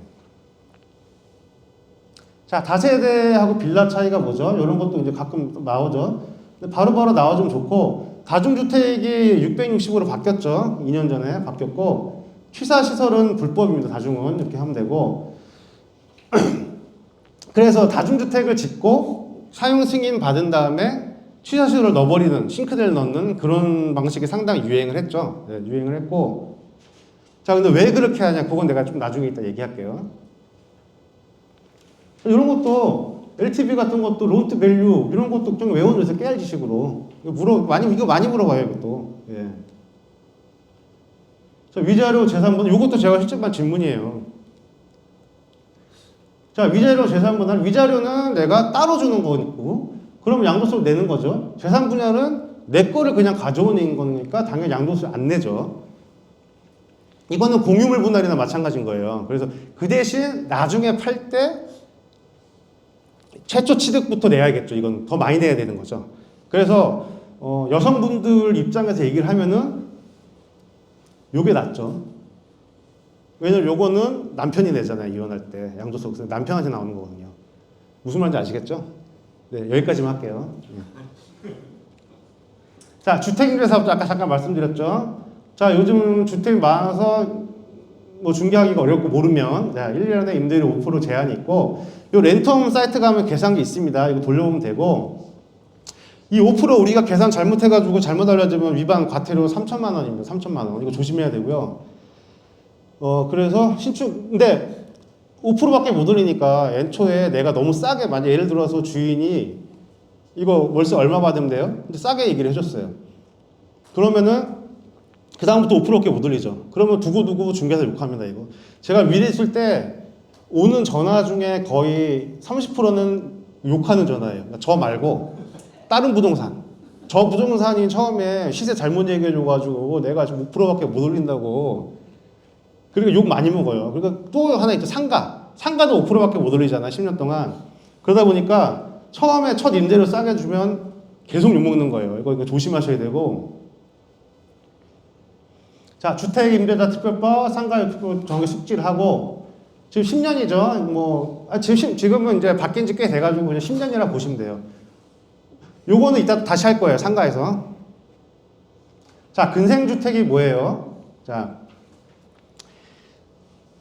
자, 다세대하고 빌라 차이가 뭐죠? 이런 것도 이제 가끔 나오죠. 근데 바로바로 나와주면 좋고, 다중주택이 660으로 바뀌었죠. 2년 전에 바뀌었고, 취사시설은 불법입니다. 다중은. 이렇게 하면 되고. 그래서 다중주택을 짓고, 사용승인 받은 다음에 취사시설을 넣어버리는, 싱크대를 넣는 그런 방식이 상당히 유행을 했죠. 네, 유행을 했고. 자, 근데 왜 그렇게 하냐? 그건 내가 좀 나중에 이따 얘기할게요. 이런 것도 LTV 같은 것도 론트 밸류 이런 것도 좀 외워놓으세요. 깨알 지식으로. 이거 많이 물어봐요, 이것도. 예. 자, 위자료 재산분 이것도 제가 실제 반 질문이에요. 자, 위자료 재산분할 위자료는 내가 따로 주는 거고 그러면 양도세를 내는 거죠. 재산 분할은 내 거를 그냥 가져오는 거니까 당연히 양도세 안 내죠. 이거는 공유물 분할이나 마찬가지인 거예요. 그래서 그 대신 나중에 팔 때 최초 취득부터 내야겠죠. 이건 더 많이 내야 되는 거죠. 그래서 여성분들 입장에서 얘기를 하면은 요게 낫죠. 왜냐면 요거는 남편이 내잖아요. 이혼할 때 양도세 남편한테 나오는 거거든요. 무슨 말인지 아시겠죠? 네, 여기까지만 할게요. 자, 주택임대사업자 아까 잠깐 말씀드렸죠. 자, 요즘 주택이 많아서 뭐 중개하기가 어렵고 모르면 1년에 임대료 5% 제한이 있고 요 렌텀 사이트 가면 계산기 있습니다. 이거 돌려보면 되고 이 5% 우리가 계산 잘못해가지고 잘못 알려주면 위반 과태료 3천만 원입니다. 3천만 원. 이거 조심해야 되고요. 그래서 근데 5%밖에 못 올리니까 애초에 내가 너무 싸게 만약 예를 들어서 주인이 이거 월세 얼마 받으면 돼요? 근데 싸게 얘기를 해줬어요. 그러면은 그 다음부터 5%밖에 못 올리죠. 그러면 두고두고 중개사 욕합니다. 이거 제가 미리 있을 때 오는 전화 중에 거의 30%는 욕하는 전화예요. 저 말고 다른 부동산. 저 부동산이 처음에 시세 잘못 얘기해줘가지고 내가 지금 5%밖에 못 올린다고. 그리고 욕 많이 먹어요. 그리고 또 하나 있죠. 상가도 5%밖에 못 올리잖아. 10년 동안. 그러다 보니까 처음에 첫 임대료 싸게 주면 계속 욕 먹는 거예요. 이거 조심하셔야 되고. 자, 주택임대차 특별법, 상가특별 정기 숙지를 하고 지금 10년이죠. 지금은 이제 바뀐 지 꽤 돼가지고 그냥 10년이라 보시면 돼요. 요거는 이따 다시 할 거예요. 상가에서. 자, 근생주택이 뭐예요? 자,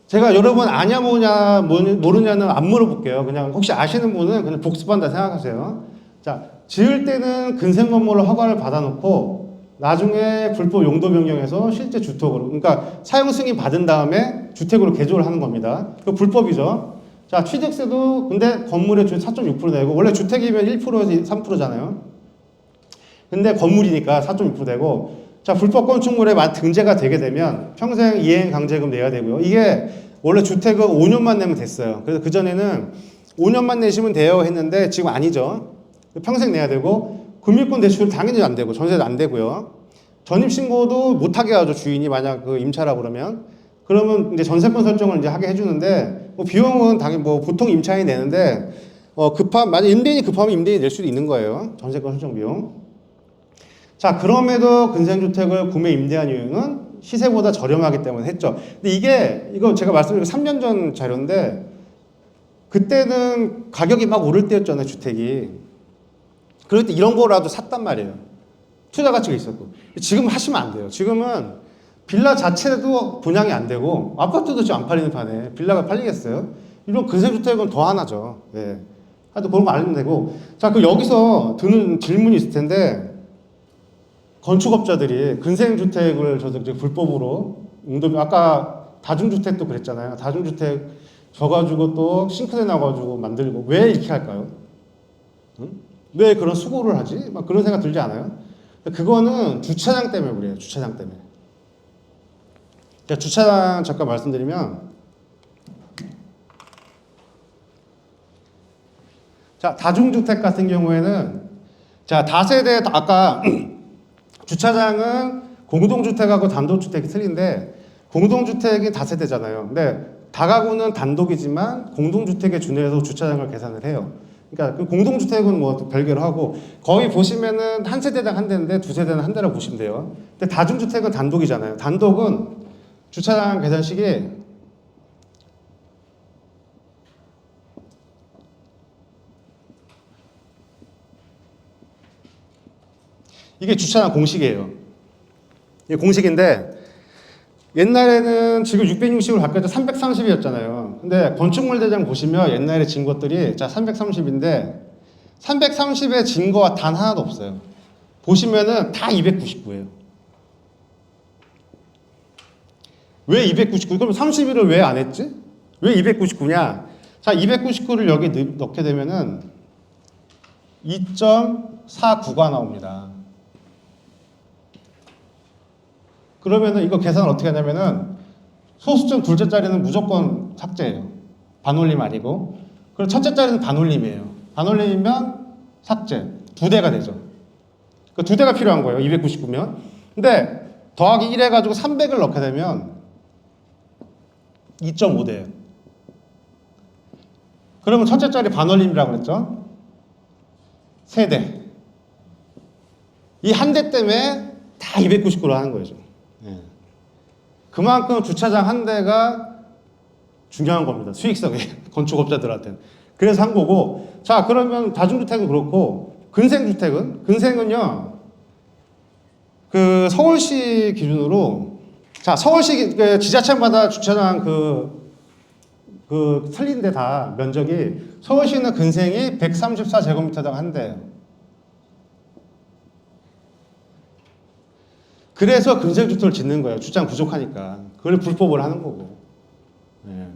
제가 여러분 아냐 뭐냐 모르냐는 안 물어볼게요. 그냥 혹시 아시는 분은 그냥 복습한다 생각하세요. 자, 지을 때는 근생 건물을 허가를 받아놓고 나중에 불법 용도 변경해서 실제 주택으로, 그러니까 사용 승인 받은 다음에 주택으로 개조를 하는 겁니다. 그 불법이죠. 자, 취득세도 근데 건물의 4.6% 내고, 원래 주택이면 1%에서 3%잖아요. 근데 건물이니까 4.6% 되고, 자, 불법 건축물에 등재가 되게 되면 평생 이행 강제금 내야 되고요. 이게 원래 주택은 5년만 내면 됐어요. 그래서 그전에는 5년만 내시면 돼요 했는데 지금 아니죠. 평생 내야 되고, 금융권 대출 당연히 안 되고, 전세도 안 되고요. 전입신고도 못하게 하죠. 주인이 만약 그 임차라 그러면 이제 전세권 설정을 이제 하게 해주는데, 뭐 비용은 당연히 뭐 보통 임차인이 내는데, 만약 임대인이 급하면 임대인이 낼 수도 있는 거예요. 전세권 설정 비용. 자, 그럼에도 근생주택을 구매 임대한 이유는 시세보다 저렴하기 때문에 했죠. 근데 이거 제가 말씀드린 3년 전 자료인데, 그때는 가격이 막 오를 때였잖아요, 주택이. 그럴 때 이런 거라도 샀단 말이에요. 투자 가치가 있었고. 지금 하시면 안 돼요. 지금은 빌라 자체도 분양이 안 되고, 아파트도 지금 안 팔리는 판에 빌라가 팔리겠어요? 이런 근생주택은 더 하나죠. 예. 하여튼 그런 거 알면 되고. 자, 그 여기서 드는 질문이 있을 텐데, 건축업자들이 근생주택을 이제 불법으로 아까 다중주택도 그랬잖아요. 다중주택 져가지고 또 싱크대 나가지고 만들고 왜 이렇게 할까요? 응? 왜 그런 수고를 하지? 막 그런 생각 들지 않아요? 그거는 주차장 때문에 그래요. 주차장 때문에. 주차장 잠깐 말씀드리면, 자, 다중주택 같은 경우에는, 자, 다세대 아까 주차장은 공동주택하고 단독주택이 틀린데, 공동주택이 다세대잖아요. 근데 다가구는 단독이지만 공동주택에 준해서 주차장을 계산을 해요. 그러니까 그 공동주택은 뭐 별개로 하고, 거기 보시면은 한 세대당 한 대인데 두 세대는 한 대라고 보시면 돼요. 근데 다중주택은 단독이잖아요. 단독은 주차장 계산식이 이게 주차장 공식이에요. 이게 공식인데, 옛날에는 지금 660으로 바뀌어서 330이었잖아요. 근데 건축물 대장 보시면 옛날에 진 것들이, 자, 330인데 330의 증거가 단 하나도 없어요. 보시면은 다 299예요. 왜 299? 그럼 31을 왜 안 했지? 왜 299냐? 자, 299를 여기 넣게 되면은 2.49가 나옵니다. 그러면은 이거 계산을 어떻게 하냐면은 소수점 둘째 자리는 무조건 삭제예요. 반올림 아니고. 그리고 첫째 자리는 반올림이에요. 반올림이면 삭제. 두 대가 되죠. 그 두 대가 필요한 거예요. 299면. 근데 더하기 1 해가지고 300을 넣게 되면 2.5대예요. 그러면 첫째 자리 반올림이라고 그랬죠? 세 대. 이 한 대 때문에 다 299로 하는 거죠. 예. 그만큼 주차장 한 대가 중요한 겁니다. 수익성이 건축업자들한테는. 그래서 한 거고. 자, 그러면 다중주택은 그렇고, 근생은요, 그 서울시 기준으로, 자, 서울시 그 지자체마다 주차장 틀린데 다 면적이, 서울시는 근생이 134제곱미터당 한 대예요. 그래서 근생주택을 짓는 거예요. 주차장 부족하니까. 그걸 불법을 하는 거고. 예.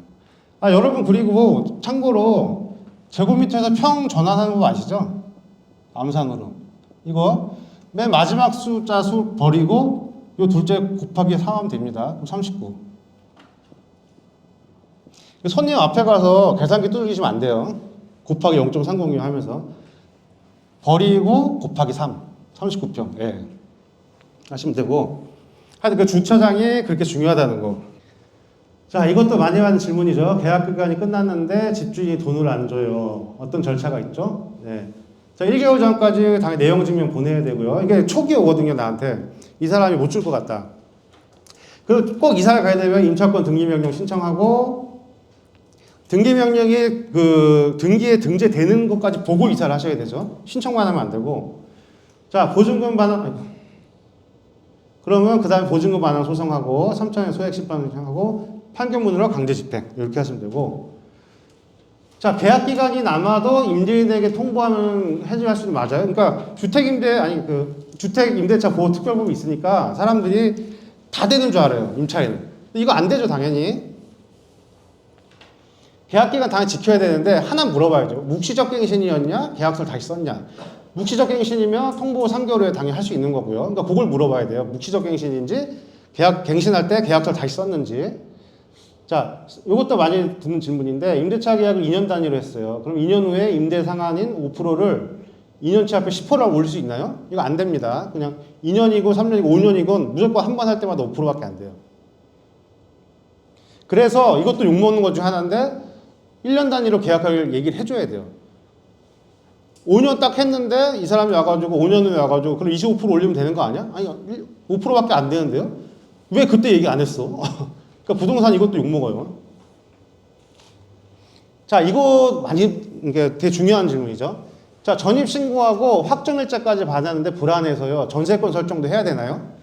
아, 여러분, 그리고 참고로 제곱미터에서 평 전환하는 거 아시죠? 암산으로. 이거 맨 마지막 숫자 수 버리고 요 둘째 곱하기 3하면 됩니다. 그럼 39. 손님 앞에 가서 계산기 두들기시면 안 돼요. 곱하기 0.306 하면서 버리고 곱하기 3. 39평. 예. 하시면 되고. 하여튼 그 주차장이 그렇게 중요하다는 거. 자, 이것도 많이 받는 질문이죠. 계약 기간이 끝났는데 집주인이 돈을 안 줘요. 어떤 절차가 있죠? 네. 자, 1개월 전까지 당연히 내용 증명 보내야 되고요. 이게 초기에 오거든요, 나한테. 이 사람이 못 줄 것 같다. 그리고 꼭 이사를 가야 되면 임차권 등기명령 신청하고, 등기명령이 그 등기에 등재되는 것까지 보고 이사를 하셔야 되죠. 신청만 하면 안 되고. 자, 보증금 반환. 그러면 그 다음에 보증금 반환 소송하고 3차원 소액 심판 신청하고 판결문으로 강제 집행 이렇게 하시면 되고. 자, 계약 기간이 남아도 임대인에게 통보하면 해지할 수도 맞아요. 그러니까 주택 임대차 보호 특별법이 있으니까 사람들이 다 되는 줄 알아요. 임차인은. 이거 안 되죠, 당연히. 계약 기간 당연히 지켜야 되는데 하나 물어봐야죠. 묵시적 갱신이었냐? 계약서를 다시 썼냐? 묵시적 갱신이면 통보 3개월 후에 당연히 할 수 있는 거고요. 그러니까 그걸 물어봐야 돼요. 묵시적 갱신인지 갱신할 때 계약서를 다시 썼는지. 자, 이것도 많이 듣는 질문인데 임대차 계약을 2년 단위로 했어요. 그럼 2년 후에 임대 상한인 5%를 2년치 앞에 10%라고 올릴 수 있나요? 이거 안 됩니다. 그냥 2년이고 3년이고 5년이건 무조건 한 번 할 때마다 5%밖에 안 돼요. 그래서 이것도 욕먹는 것 중 하나인데 1년 단위로 계약할 얘기를 해줘야 돼요. 5년 딱 했는데 이 사람이 와가지고 5년 후에 와가지고 그럼 25% 올리면 되는 거 아니야? 아니 5%밖에 안 되는데요? 왜 그때 얘기 안 했어? 그러니까 부동산 이것도 욕먹어요. 자, 이거 이게 되게 중요한 질문이죠. 자, 전입신고하고 확정일자까지 받았는데 불안해서요. 전세권 설정도 해야 되나요?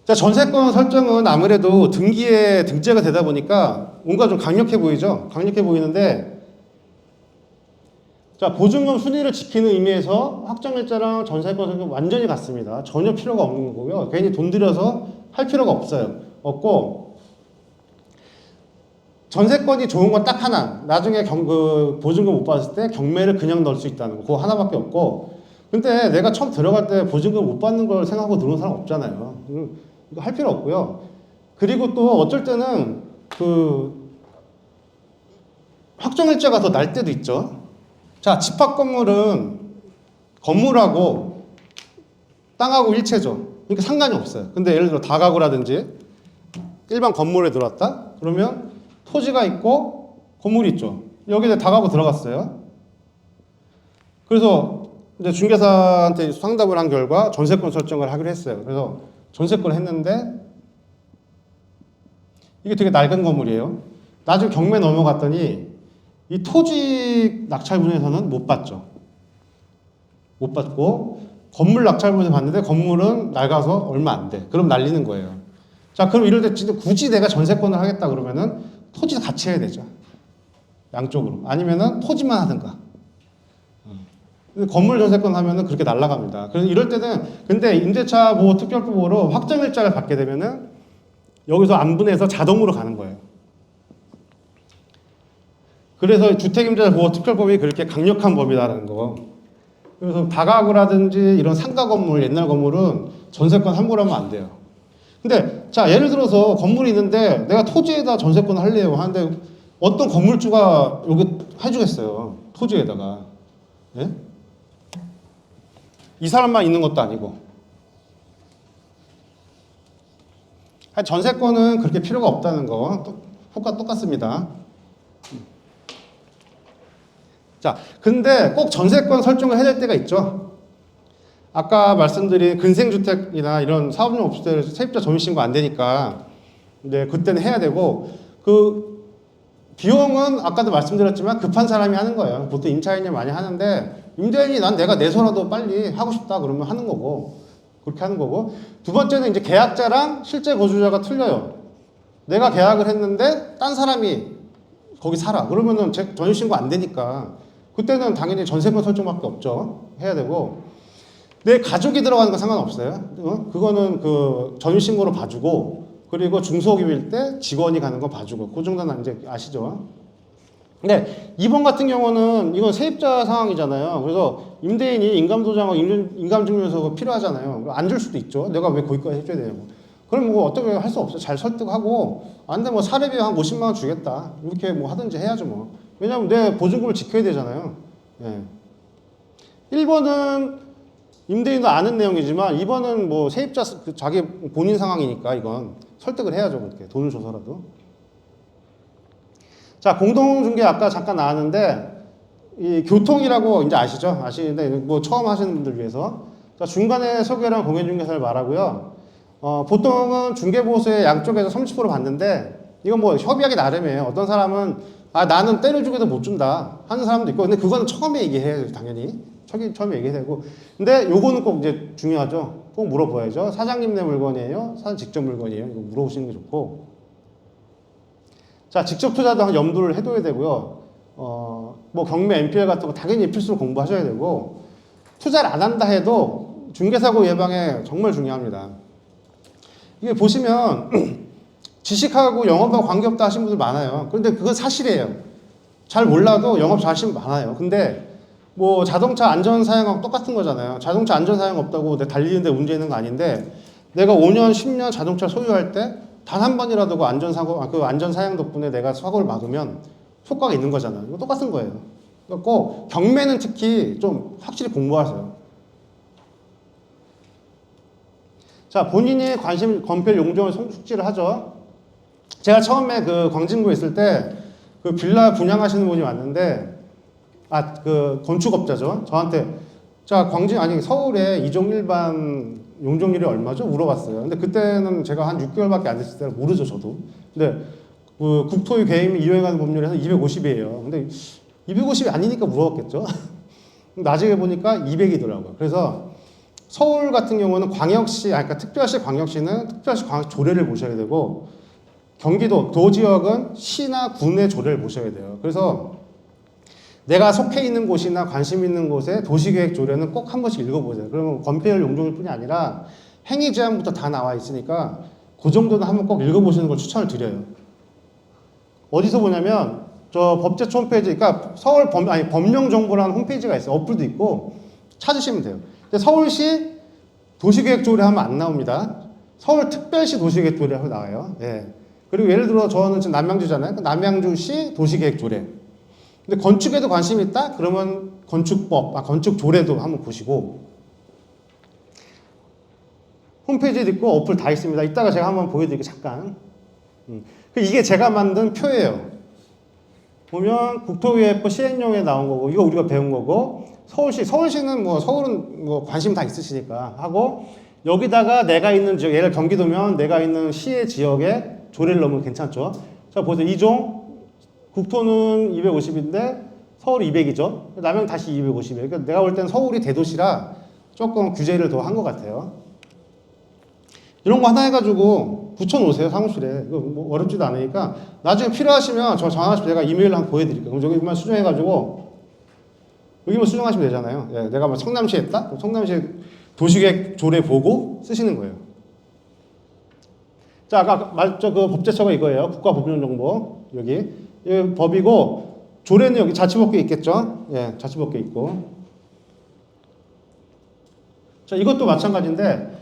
자, 전세권 설정은 아무래도 등기에 등재가 되다 보니까 뭔가 좀 강력해 보이죠? 강력해 보이는데, 자, 보증금 순위를 지키는 의미에서 확정일자랑 전세권 설정 완전히 같습니다. 전혀 필요가 없는 거고요. 괜히 돈 들여서 할 필요가 없어요. 없고, 전세권이 좋은 건 딱 하나. 나중에 보증금 못 받았을 때 경매를 그냥 넣을 수 있다는 거. 그거 하나밖에 없고. 근데 내가 처음 들어갈 때 보증금 못 받는 걸 생각하고 들어온 사람 없잖아요. 이거 할 필요 없고요. 그리고 또 어쩔 때는 확정일자가 더 날 때도 있죠. 자, 집합 건물은 건물하고 땅하고 일체죠. 그러니까 상관이 없어요. 근데 예를 들어 다가구라든지 일반 건물에 들어왔다? 그러면 토지가 있고 건물이 있죠. 여기에 다가구 들어갔어요. 그래서 이제 중개사한테 상담을 한 결과 전세권 설정을 하기로 했어요. 그래서 전세권을 했는데 이게 되게 낡은 건물이에요. 나중에 경매 넘어갔더니 이 토지 낙찰분에서는 못 받죠. 못 받고 건물 낙찰분에서 봤는데 건물은 낡아서 얼마 안 돼. 그럼 날리는 거예요. 자, 그럼 이럴 때 진짜 굳이 내가 전세권을 하겠다 그러면은 토지 같이 해야 되죠. 양쪽으로. 아니면은 토지만 하든가. 건물 전세권 하면은 그렇게 날아갑니다. 그래서 이럴 때는 근데 임대차 보호 특별법으로 확정일자를 받게 되면은 여기서 안분해서 자동으로 가는 거예요. 그래서 주택임대차 보호 특별법이 그렇게 강력한 법이라는 거. 그래서 다가구라든지 이런 상가 건물, 옛날 건물은 전세권 함부로 하면 안 돼요. 근데 자, 예를 들어서 건물이 있는데 내가 토지에다 전세권을 하려고 하는데 어떤 건물주가 여기 해주겠어요. 토지에다가. 예? 이 사람만 있는 것도 아니고. 전세권은 그렇게 필요가 없다는 거 똑같습니다. 자, 근데 꼭 전세권 설정을 해야 될 때가 있죠. 아까 말씀드린 근생주택이나 이런 사업용 업소들 세입자 전입신고 안 되니까 근데 그때는 해야 되고 비용은 아까도 말씀드렸지만 급한 사람이 하는 거예요. 보통 임차인이 많이 하는데 임대인이 난 내가 내서라도 빨리 하고 싶다 그러면 하는 거고 그렇게 하는 거고 두 번째는 이제 계약자랑 실제 거주자가 틀려요. 내가 계약을 했는데 딴 사람이 거기 살아. 그러면은 전입신고 안 되니까 그때는 당연히 전세권 설정밖에 없죠. 해야 되고 내 가족이 들어가는 건 상관없어요. 그거는 전입신고로 봐주고 그리고 중소기업일 때 직원이 가는 거 봐주고 그 정도는 이제 아시죠? 근데 이번 같은 경우는 이건 세입자 상황이잖아요. 그래서 임대인이 인감도장하고 인감증명서가 필요하잖아요. 안 줄 수도 있죠. 내가 왜 거기까지 해줘야 되냐고. 그럼 뭐 어떻게 할 수 없어요. 잘 설득하고 안 돼 뭐 사례비 한 50만 원 주겠다. 이렇게 뭐 하든지 해야죠 뭐. 왜냐면 내 보증금을 지켜야 되잖아요. 예. 1번은 임대인도 아는 내용이지만 2번은 뭐 세입자 자기 본인 상황이니까 이건 설득을 해야죠. 그렇게 돈을 줘서라도. 자, 공동중개 아까 잠깐 나왔는데 이 교통이라고 이제 아시죠? 아시는데 뭐 처음 하시는 분들 위해서 자, 중간에 소개랑 공인중개사를 말하고요. 보통은 중개보수의 양쪽에서 30% 받는데 이건 뭐 협의하기 나름이에요. 어떤 사람은 나는 때려주고도 못 준다 하는 사람도 있고 근데 그거는 처음에 얘기해야죠. 당연히 처음에 얘기해야 되고 근데 요거는 꼭 이제 중요하죠. 꼭 물어봐야죠. 사장님네 물건이에요? 사장 직접 물건이에요? 이거 물어보시는 게 좋고 자, 직접 투자도 염두를 해둬야 되고요. 뭐 경매 NPL 같은 거 당연히 필수로 공부하셔야 되고, 투자를 안 한다 해도 중개사고 예방에 정말 중요합니다. 이게 보시면 지식하고 영업하고 관계없다 하시는 분들 많아요. 그런데 그건 사실이에요. 잘 몰라도 영업 잘 하시는 분 많아요. 근데 뭐 자동차 안전 사양하고 똑같은 거잖아요. 자동차 안전 사양 없다고 내가 달리는데 문제 있는 거 아닌데, 내가 5년, 10년 자동차 소유할 때 단 한 번이라도 그 안전사고, 그 안전사양 덕분에 내가 사고를 막으면 효과가 있는 거잖아요. 이거 똑같은 거예요. 그래서 경매는 특히 좀 확실히 공부하세요. 자, 본인이 관심, 건폐 용적을 숙지를 하죠. 제가 처음에 그 광진구에 있을 때 그 빌라 분양하시는 분이 왔는데, 그 건축업자죠. 저한테, 자, 서울에 이종 일반 용적률이 얼마죠? 물어봤어요. 근데 그때는 제가 한 6개월밖에 안 됐을 때라 모르죠, 저도. 근데 그 국토유 계획 및 이용하는 법률에서 250이에요. 근데 250이 아니니까 물어봤겠죠. 나중에 보니까 200이더라고요. 그래서 서울 같은 경우는 그러니까 특별시 광역시는 특별시 광역 조례를 보셔야 되고, 경기도 도지역은 시나 군의 조례를 보셔야 돼요. 그래서 내가 속해 있는 곳이나 관심 있는 곳에 도시계획 조례는 꼭 한 번씩 읽어보세요. 그러면 건폐율 용적률 뿐이 아니라 행위 제한부터 다 나와 있으니까 그 정도는 한번 꼭 읽어보시는 걸 추천을 드려요. 어디서 보냐면 저 법제처 홈페이지, 그러니까 법령정보라는 홈페이지가 있어요. 어플도 있고 찾으시면 돼요. 근데 서울시 도시계획 조례 하면 안 나옵니다. 서울특별시 도시계획 조례 하고 나와요. 예. 그리고 예를 들어 저는 지금 남양주잖아요. 남양주시 도시계획 조례. 근데 건축에도 관심이 있다? 그러면 건축법, 건축 조례도 한번 보시고, 홈페이지도 있고 어플 다 있습니다. 이따가 제가 한번 보여드릴게요. 잠깐. 이게 제가 만든 표예요. 보면 국토기획부 시행령에 나온 거고, 이거 우리가 배운 거고, 서울시는 서울은 관심 다 있으시니까 하고, 여기다가 내가 있는 지역, 예를 경기도면 내가 있는 시의 지역에 조례를 넣으면 괜찮죠. 자, 보세요. 이종 국토는 250인데 서울 200이죠. 남양 다시 250이에요. 그러니까 내가 볼 땐 서울이 대도시라 조금 규제를 더 한 것 같아요. 이런 거 하나 해가지고 붙여놓으세요, 사무실에. 이거 뭐 어렵지도 않으니까. 나중에 필요하시면 저 전화하시면 제가 이메일로 한번 보여드릴게요. 그럼 여기만 수정해가지고 여기만 수정하시면 되잖아요. 예, 내가 뭐 성남시에 했다? 그럼 성남시 도시계획 조례 보고 쓰시는 거예요. 자, 아까 말했죠. 그 법제처가 이거예요. 국가법령정보. 여기 법이고, 조례는 여기 자치법규에 있겠죠. 예, 자치법규에 있고. 자, 이것도 마찬가지인데,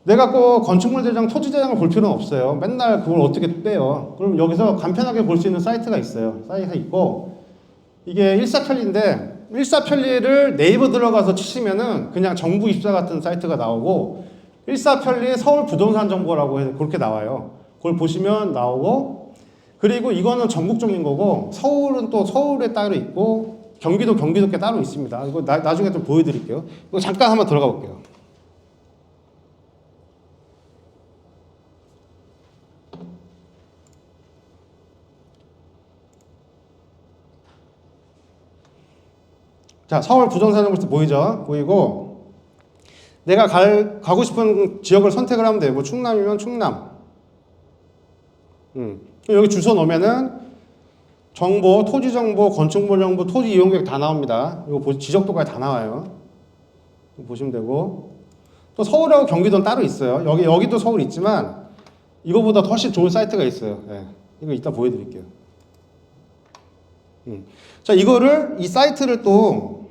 내가 꼭 건축물 대장, 토지 대장을 볼 필요는 없어요. 맨날 그걸 어떻게 빼요. 그럼 여기서 간편하게 볼 수 있는 사이트가 있어요. 사이트가 있고, 이게 일사편리인데, 일사편리를 네이버 들어가서 치시면은 그냥 정부 입사 같은 사이트가 나오고, 일사편리 서울 부동산 정보라고 해서 그렇게 나와요. 그걸 보시면 나오고, 그리고 이거는 전국적인 거고, 서울은 또 서울에 따로 있고, 경기도께 따로 있습니다. 이거 나중에 좀 보여드릴게요. 이거 잠깐 한번 들어가 볼게요. 자, 서울 부동산 정보 보이죠? 보이고, 내가 가고 싶은 지역을 선택을 하면 돼요. 뭐 충남이면 충남. 여기 주소 넣으면은 정보, 토지 정보, 건축물 정보, 토지 이용 계획 다 나옵니다. 이거 지적도까지 다 나와요. 보시면 되고, 또 서울하고 경기도는 따로 있어요. 여기도 서울 있지만 이거보다 훨씬 좋은 사이트가 있어요. 네. 이거 이따 보여드릴게요. 자, 이 사이트를 또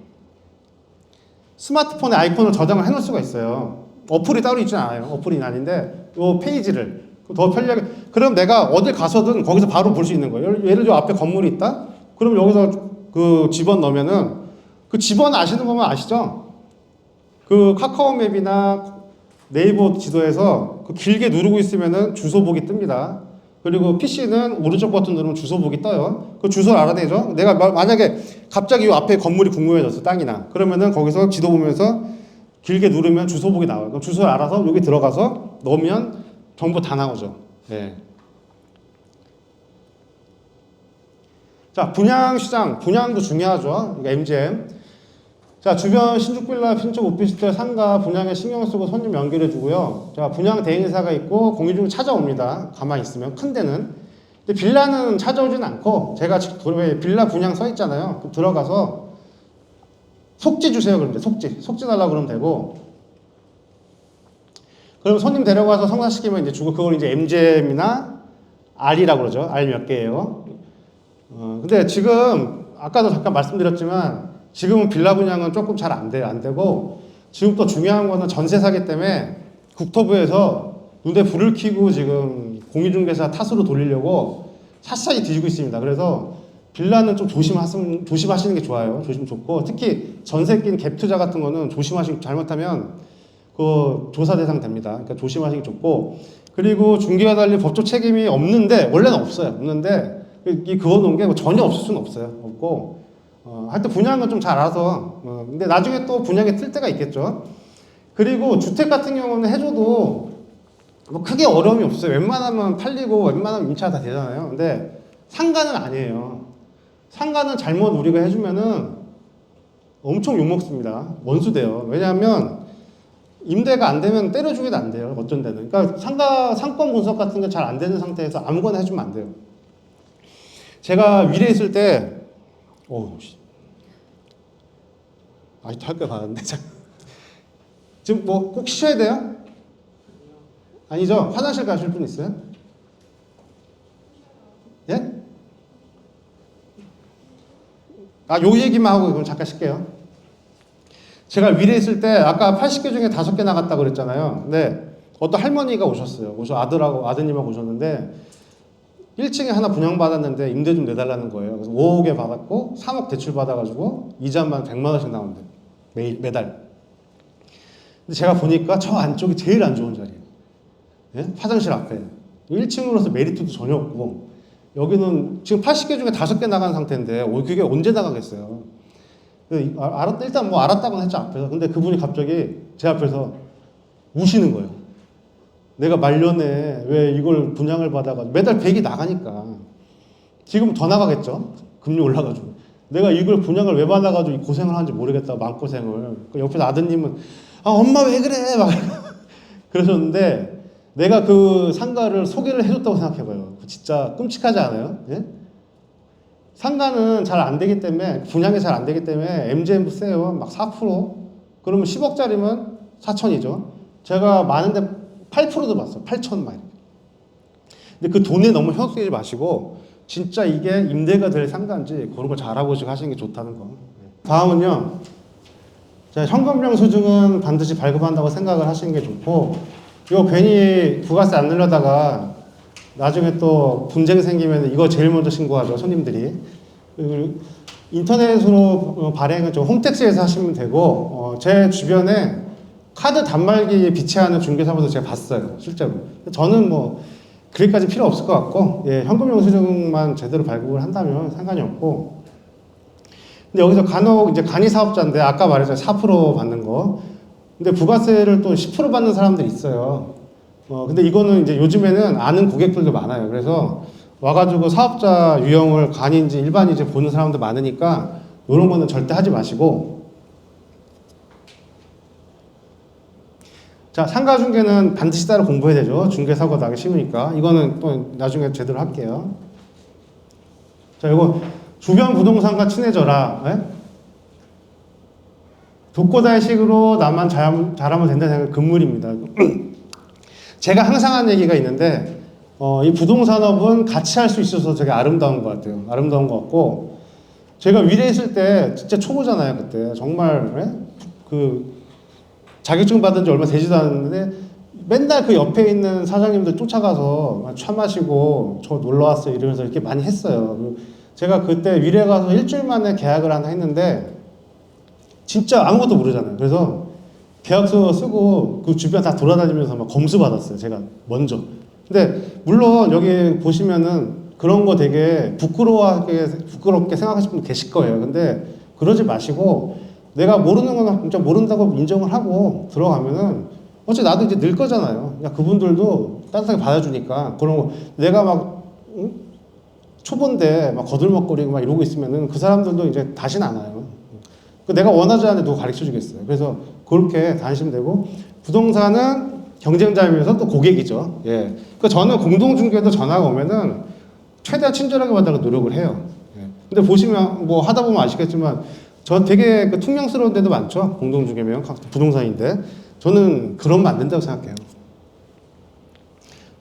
스마트폰에 아이콘을 저장을 해놓을 수가 있어요. 어플이 따로 있진 않아요. 어플이 아닌데 이 페이지를 더 편리하게, 그럼 내가 어딜 가서든 거기서 바로 볼 수 있는 거예요. 예를 들어 앞에 건물이 있다? 그럼 여기서 그 집원 넣으면은, 그 집원 아시는 분은 아시죠? 그 카카오맵이나 네이버 지도에서 그 길게 누르고 있으면은 주소 보기 뜹니다. 그리고 PC는 오른쪽 버튼 누르면 주소 보기 떠요. 그 주소를 알아내죠. 내가 만약에 갑자기 이 앞에 건물이 궁금해졌어, 땅이나. 그러면은 거기서 지도 보면서 길게 누르면 주소 보기 나와요. 그럼 주소를 알아서 여기 들어가서 넣으면 정보 다 나오죠. 네. 자, 분양시장, 분양도 중요하죠. 그러니까 MGM. 자, 주변 신축빌라, 신축 오피스텔, 상가 분양에 신경 쓰고 손님 연결해 주고요. 자, 분양 대행사가 있고 공유중 찾아옵니다. 가만히 있으면 큰 데는. 근데 빌라는 찾아오진 않고 제가 왜 빌라 분양 써 있잖아요. 그럼 들어가서 속지 주세요 그러면 돼. 속지 달라고 그러면 되고, 그럼 손님 데려가서 성사시키면 이제 주고, 그걸 이제 MGM이나 R이라고 그러죠. R 몇 개예요. 근데 지금 아까도 잠깐 말씀드렸지만 지금은 빌라 분양은 조금 잘 안 돼요. 안 되고, 지금 또 중요한 거는 전세 사기 때문에 국토부에서 눈에 불을 켜고 지금 공인중개사 탓으로 돌리려고 샅샅이 뒤지고 있습니다. 그래서 빌라는 좀 조심하시는 게 좋아요. 조심 좋고, 특히 전세 낀 갭 투자 같은 거는 잘못하면 그 조사 대상 됩니다. 그러니까 조심하시는 게 좋고, 그리고 중개와 달리 법적 책임이 없는데, 원래는 없어요. 없는데 이 그어놓은 게 전혀 없을 수는 없어요. 없고, 하여튼 분양은 좀 잘 알아서, 근데 나중에 또 분양이 틀 때가 있겠죠. 그리고 주택 같은 경우는 해줘도 뭐 크게 어려움이 없어요. 웬만하면 팔리고 웬만하면 임차가 다 되잖아요. 근데 상가는 아니에요. 상가는 잘못 우리가 해주면은 엄청 욕먹습니다. 원수돼요. 왜냐하면 임대가 안 되면 때려주기도 안 돼요. 어쩐 데는. 그러니까 상권 분석 같은 게 잘 안 되는 상태에서 아무거나 해주면 안 돼요. 제가 위례에 있을 때, 아직도 할 거 많은데. 지금 뭐 꼭 쉬셔야 돼요? 아니죠? 화장실 가실 분 있어요? 예? 요 얘기만 하고 그럼 잠깐 쉴게요. 제가 위례에 있을 때 아까 80개 중에 5개 나갔다고 그랬잖아요. 근데 어떤 할머니가 오셨어요. 아드님하고 오셨는데 1층에 하나 분양받았는데 임대 좀 내달라는 거예요. 그래서 5억에 받았고 3억 대출 받아가지고 이자만 100만 원씩 나온대요. 매달. 근데 제가 보니까 저 안쪽이 제일 안 좋은 자리예요. 예? 화장실 앞에. 1층으로서 메리트도 전혀 없고, 여기는 지금 80개 중에 5개 나간 상태인데 그게 언제 나가겠어요. 일단 뭐 알았다고는 했죠, 앞에서. 근데 그분이 갑자기 제 앞에서 우시는 거예요. 내가 말년에 왜 이걸 분양을 받아가지고 매달 100이 나가니까 지금 더 나가겠죠. 금리 올라가지고 내가 이걸 분양을 왜 받아가지고 고생을 하는지 모르겠다, 마음고생을. 옆에서 아드님은 엄마 왜 그래 막 그러셨는데, 내가 그 상가를 소개를 해줬다고 생각해봐요. 진짜 끔찍하지 않아요? 예? 상가는 잘 안 되기 때문에, 분양이 잘 안 되기 때문에 MGM도 세요. 막 4%? 그러면 10억짜리면 4천이죠. 제가 많은데 8%도 봤어요. 8천 막 이렇게. 근데 그 돈에 너무 현혹되지 마시고 진짜 이게 임대가 될 상가인지 그런 걸 잘 알아보시고 하시는 게 좋다는 거. 다음은요. 현금령 수증은 반드시 발급한다고 생각을 하시는 게 좋고, 이거 괜히 부가세 안 내려다가 나중에 또 분쟁 생기면 이거 제일 먼저 신고하죠, 손님들이. 인터넷으로 발행은 좀 홈택스에서 하시면 되고, 제 주변에 카드 단말기 비치하는 중개사분들 제가 봤어요, 실제로. 저는 뭐 그리까지 필요 없을 것 같고, 예, 현금 영수증만 제대로 발급을 한다면 상관이 없고. 근데 여기서 간혹 이제 간이 사업자인데 아까 말했잖아요, 4% 받는 거. 근데 부가세를 또 10% 받는 사람들이 있어요. 근데 이거는 이제 요즘에는 아는 고객들도 많아요. 그래서 와가지고 사업자 유형을 간인지 일반인지 보는 사람도 많으니까 이런 거는 절대 하지 마시고. 자, 상가 중개는 반드시 따로 공부해야 되죠. 중개 사고 나기 쉬우니까. 이거는 또 나중에 제대로 할게요. 자, 이거 주변 부동산과 친해져라. 네? 독고다이식으로 나만 잘하면 된다는 생각, 금물입니다. 제가 항상 하는 얘기가 있는데, 이 부동산업은 같이 할 수 있어서 되게 아름다운 것 같아요. 아름다운 것 같고, 제가 위례에 있을 때 진짜 초보잖아요, 그때. 정말, 네? 자격증 받은 지 얼마 되지도 않았는데, 맨날 그 옆에 있는 사장님들 쫓아가서 차 마시고, 저 놀러 왔어요. 이러면서 이렇게 많이 했어요. 제가 그때 위례 가서 일주일 만에 계약을 하나 했는데, 진짜 아무것도 모르잖아요. 그래서 계약서 쓰고 그 주변 다 돌아다니면서 막 검수 받았어요, 제가 먼저. 근데 물론 여기 보시면은 그런 거 되게 부끄럽게 생각하시는 분 계실 거예요. 근데 그러지 마시고, 내가 모르는 거는 진짜 모른다고 인정을 하고 들어가면은 어차피 나도 이제 늘 거잖아요. 그러니까 그분들도 따뜻하게 받아주니까. 그런 거 내가 막 초보인데 막 거들먹거리고 막 이러고 있으면은 그 사람들도 이제 다시는 안 와요. 내가 원하지 않는데 누가 가르쳐 주겠어요. 그래서 그렇게 다니시면 되고, 부동산은 경쟁자이면서 또 고객이죠. 예. 그 저는 공동중개도 전화가 오면은 최대한 친절하게 받으려고 노력을 해요. 예. 근데 보시면 뭐 하다 보면 아시겠지만 저 되게 그 퉁명스러운 데도 많죠. 공동중개면 부동산인데 저는 그러면 안 된다고 생각해요.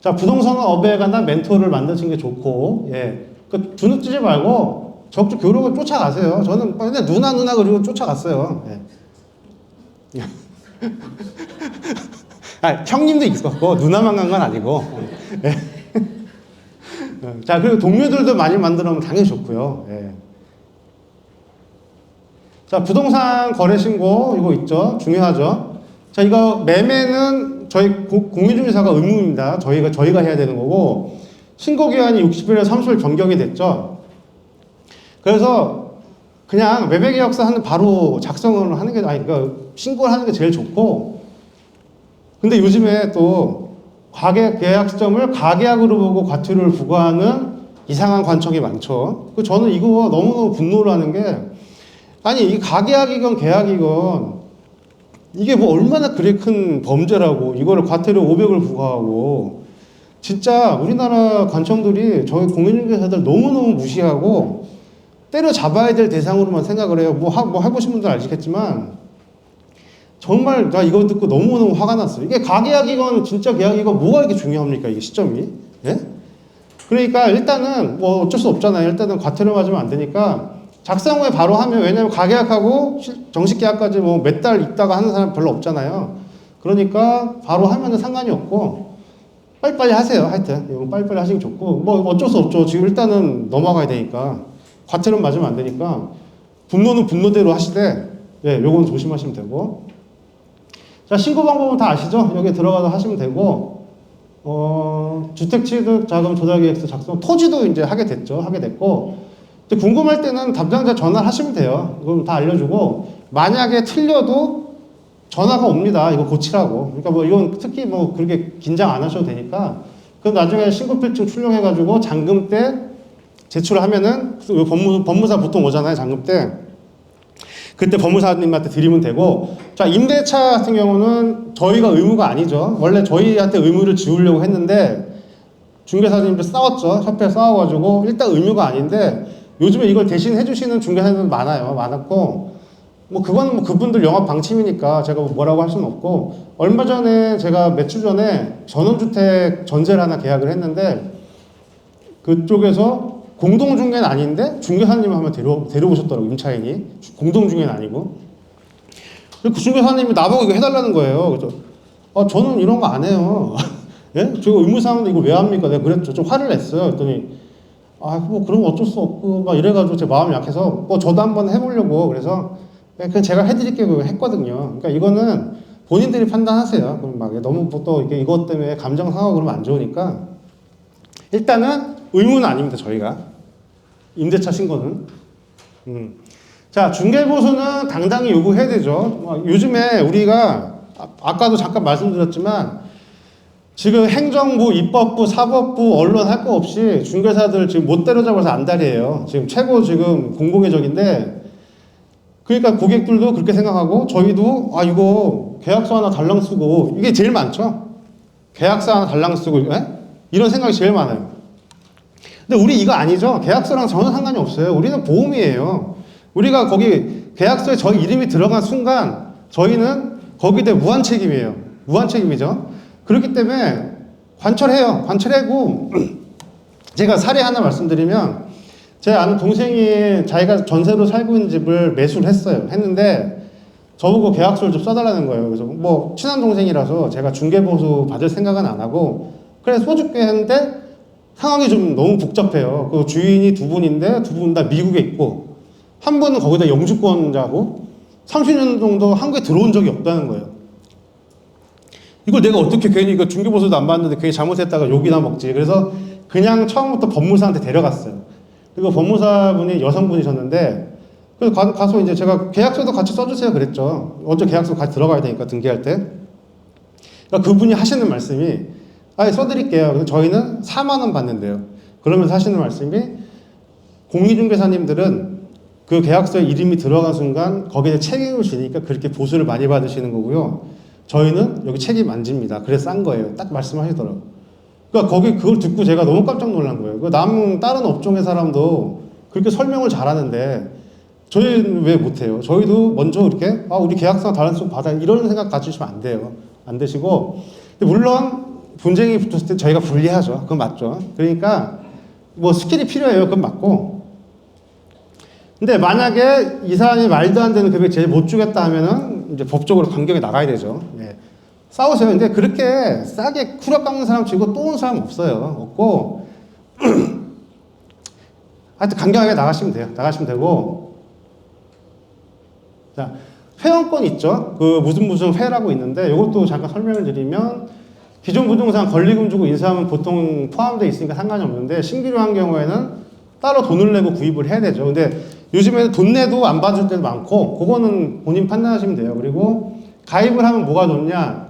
자, 부동산 업에 관한 멘토를 만드시는 게 좋고, 예. 그 주눅 들지 말고 적극 교육을 쫓아가세요. 저는 그냥 누나 그리고 쫓아갔어요. 예. 아, 형님도 있었고 누나만 간 건 아니고. 예. 자, 그리고 동료들도 많이 만들어 놓으면 당연히 좋고요. 예. 자, 부동산 거래 신고 이거 있죠. 중요하죠. 자, 이거 매매는 저희 공인중개사가 의무입니다. 저희가 해야 되는 거고, 신고 기한이 60일에서 30일 변경이 됐죠. 그래서 그냥 매매 계약서 하는 바로 작성을 하는 게 그러니까 신고를 하는 게 제일 좋고, 근데 요즘에 또 가계 계약 시점을 가계약으로 보고 과태료를 부과하는 이상한 관청이 많죠. 저는 이거 너무너무 분노를 하는 게, 아니 이 가계약이건 계약이건 이게 뭐 얼마나 그리 큰 범죄라고 이거를 과태료 500을 부과하고, 진짜 우리나라 관청들이 저희 공인중개사들 너무너무 무시하고 때려잡아야 될 대상으로만 생각을 해요. 뭐 해보신 분들 아시겠지만 정말 나 이거 듣고 너무너무 화가 났어요. 이게 가계약이건 진짜 계약이건 뭐가 이렇게 중요합니까? 이게 시점이. 예? 그러니까 일단은 뭐 어쩔 수 없잖아요. 일단은 과태료 맞으면 안 되니까 작성 후에 바로 하면, 왜냐면 가계약하고 정식 계약까지 뭐 몇 달 있다가 하는 사람 별로 없잖아요. 그러니까 바로 하면은 상관이 없고 빨리빨리 하세요. 하여튼 이거 빨리빨리 하시는 게 좋고, 뭐 어쩔 수 없죠. 지금 일단은 넘어가야 되니까 과태료 맞으면 안 되니까 분노는 분노대로 하시되, 예, 요건 조심하시면 되고. 자, 신고 방법은 다 아시죠? 여기 들어가서 하시면 되고, 주택취득 자금 조달 계획서 작성, 토지도 이제 하게 됐고, 이제 궁금할 때는 담당자 전화하시면 돼요. 그럼 다 알려주고, 만약에 틀려도 전화가 옵니다. 이거 고치라고. 그러니까 뭐 이건 특히 뭐 그렇게 긴장 안 하셔도 되니까, 그 나중에 신고필증 출력해가지고 잔금 때 제출하면은 법무사 보통 오잖아요. 잔금 때. 그때 법무사님한테 드리면 되고. 자, 임대차 같은 경우는 저희가 의무가 아니죠. 원래 저희한테 의무를 지우려고 했는데 중개사님들 싸웠죠. 협회 싸워가지고 일단 의무가 아닌데, 요즘에 이걸 대신 해주시는 중개사님들 많았고, 뭐 그거는 뭐 그분들 영업 방침이니까 제가 뭐라고 할 수는 없고, 얼마 전에 제가 몇 주 전에 전원주택 전세를 하나 계약을 했는데 그쪽에서 공동중개는 아닌데 중개사님을 한번 데려오셨더라고요. 임차인이. 공동중개는 아니고. 그 중개사님이 나보고 이거 해달라는 거예요. 그래서 저는 이런 거 안 해요. 예? 저 의무사항인데 이걸 왜 합니까? 내가 그랬죠. 좀 화를 냈어요. 그랬더니 뭐 그럼 어쩔 수 없고 막 이래가지고 제 마음이 약해서 뭐 저도 한번 해보려고, 그래서 그냥 제가 해드릴게요 했거든요. 그러니까 이거는 본인들이 판단하세요. 그럼 막 너무 또 이것 때문에 감정 상하고 그러면 안 좋으니까, 일단은 의무는 아닙니다. 저희가 임대차 신고는. 자, 중개보수는 당당히 요구해야 되죠. 요즘에 우리가 아까도 잠깐 말씀드렸지만 지금 행정부, 입법부, 사법부, 언론 할 거 없이 중개사들 지금 못 때려잡아서 안달이에요. 지금 최고 지금 공공의 적인데, 그러니까 고객들도 그렇게 생각하고 저희도 이거 계약서 하나 달랑 쓰고, 이게 제일 많죠. 계약서 하나 달랑 쓰고, 이런 생각이 제일 많아요. 근데 우리 이거 아니죠. 계약서랑 전혀 상관이 없어요. 우리는 보험이에요. 우리가 거기 계약서에 저희 이름이 들어간 순간 저희는 거기에 대해 무한 책임이에요. 무한 책임이죠. 그렇기 때문에 관철해요. 관철하고 제가 사례 하나 말씀드리면, 제 아는 동생이 자기가 전세로 살고 있는 집을 매수를 했는데 저보고 계약서를 좀 써달라는 거예요. 그래서 뭐 친한 동생이라서 제가 중개보수 받을 생각은 안 하고 그래 써줄게 했는데, 상황이 좀 너무 복잡해요. 그 주인이 두 분인데 두 분 다 미국에 있고, 한 분은 거기다 영주권자고 30년 정도 한국에 들어온 적이 없다는 거예요. 이걸 내가 어떻게 괜히 이거 중개보수도 안 받는데 괜히 잘못했다가 욕이나 먹지. 그래서 그냥 처음부터 법무사한테 데려갔어요. 그리고 법무사분이 여성분이셨는데, 그래서 가서 이제 제가 계약서도 같이 써주세요 그랬죠. 어제 계약서 같이 들어가야 되니까 등기할 때. 그러니까 그분이 하시는 말씀이 써드릴게요. 그래서 저희는 4만 원 받는데요. 그러면서 하시는 말씀이, 공인중개사님들은 그 계약서에 이름이 들어간 순간 거기에 책임을 지니까 그렇게 보수를 많이 받으시는 거고요. 저희는 여기 책임 안 집니다. 그래서 싼 거예요. 딱 말씀하시더라고요. 그러니까 거기 그걸 듣고 제가 너무 깜짝 놀란 거예요. 그 다른 업종의 사람도 그렇게 설명을 잘하는데 저희는 왜 못해요? 저희도 먼저 이렇게 우리 계약상 다른 쪽 받아 이런 생각 가지시면 안 돼요. 안 되시고 물론 분쟁이 붙었을 때 저희가 불리하죠. 그건 맞죠. 그러니까 뭐 스킬이 필요해요. 그건 맞고. 근데 만약에 이 사람이 말도 안 되는 금액 제일 못 주겠다 하면은 이제 법적으로 강경히 나가야 되죠. 예. 싸우세요. 근데 그렇게 싸게 쿠락 깎는 사람 치고 또 온 사람 없어요. 없고 하여튼 강경하게 나가시면 돼요. 나가시면 되고. 자, 회원권 있죠? 그 무슨 회라고 있는데 이것도 잠깐 설명을 드리면 기존 부동산 권리금 주고 인수하면 보통 포함되어 있으니까 상관이 없는데 신규로 한 경우에는 따로 돈을 내고 구입을 해야 되죠. 근데 요즘에는 돈 내도 안 받을 때도 많고 그거는 본인 판단하시면 돼요. 그리고 가입을 하면 뭐가 좋냐?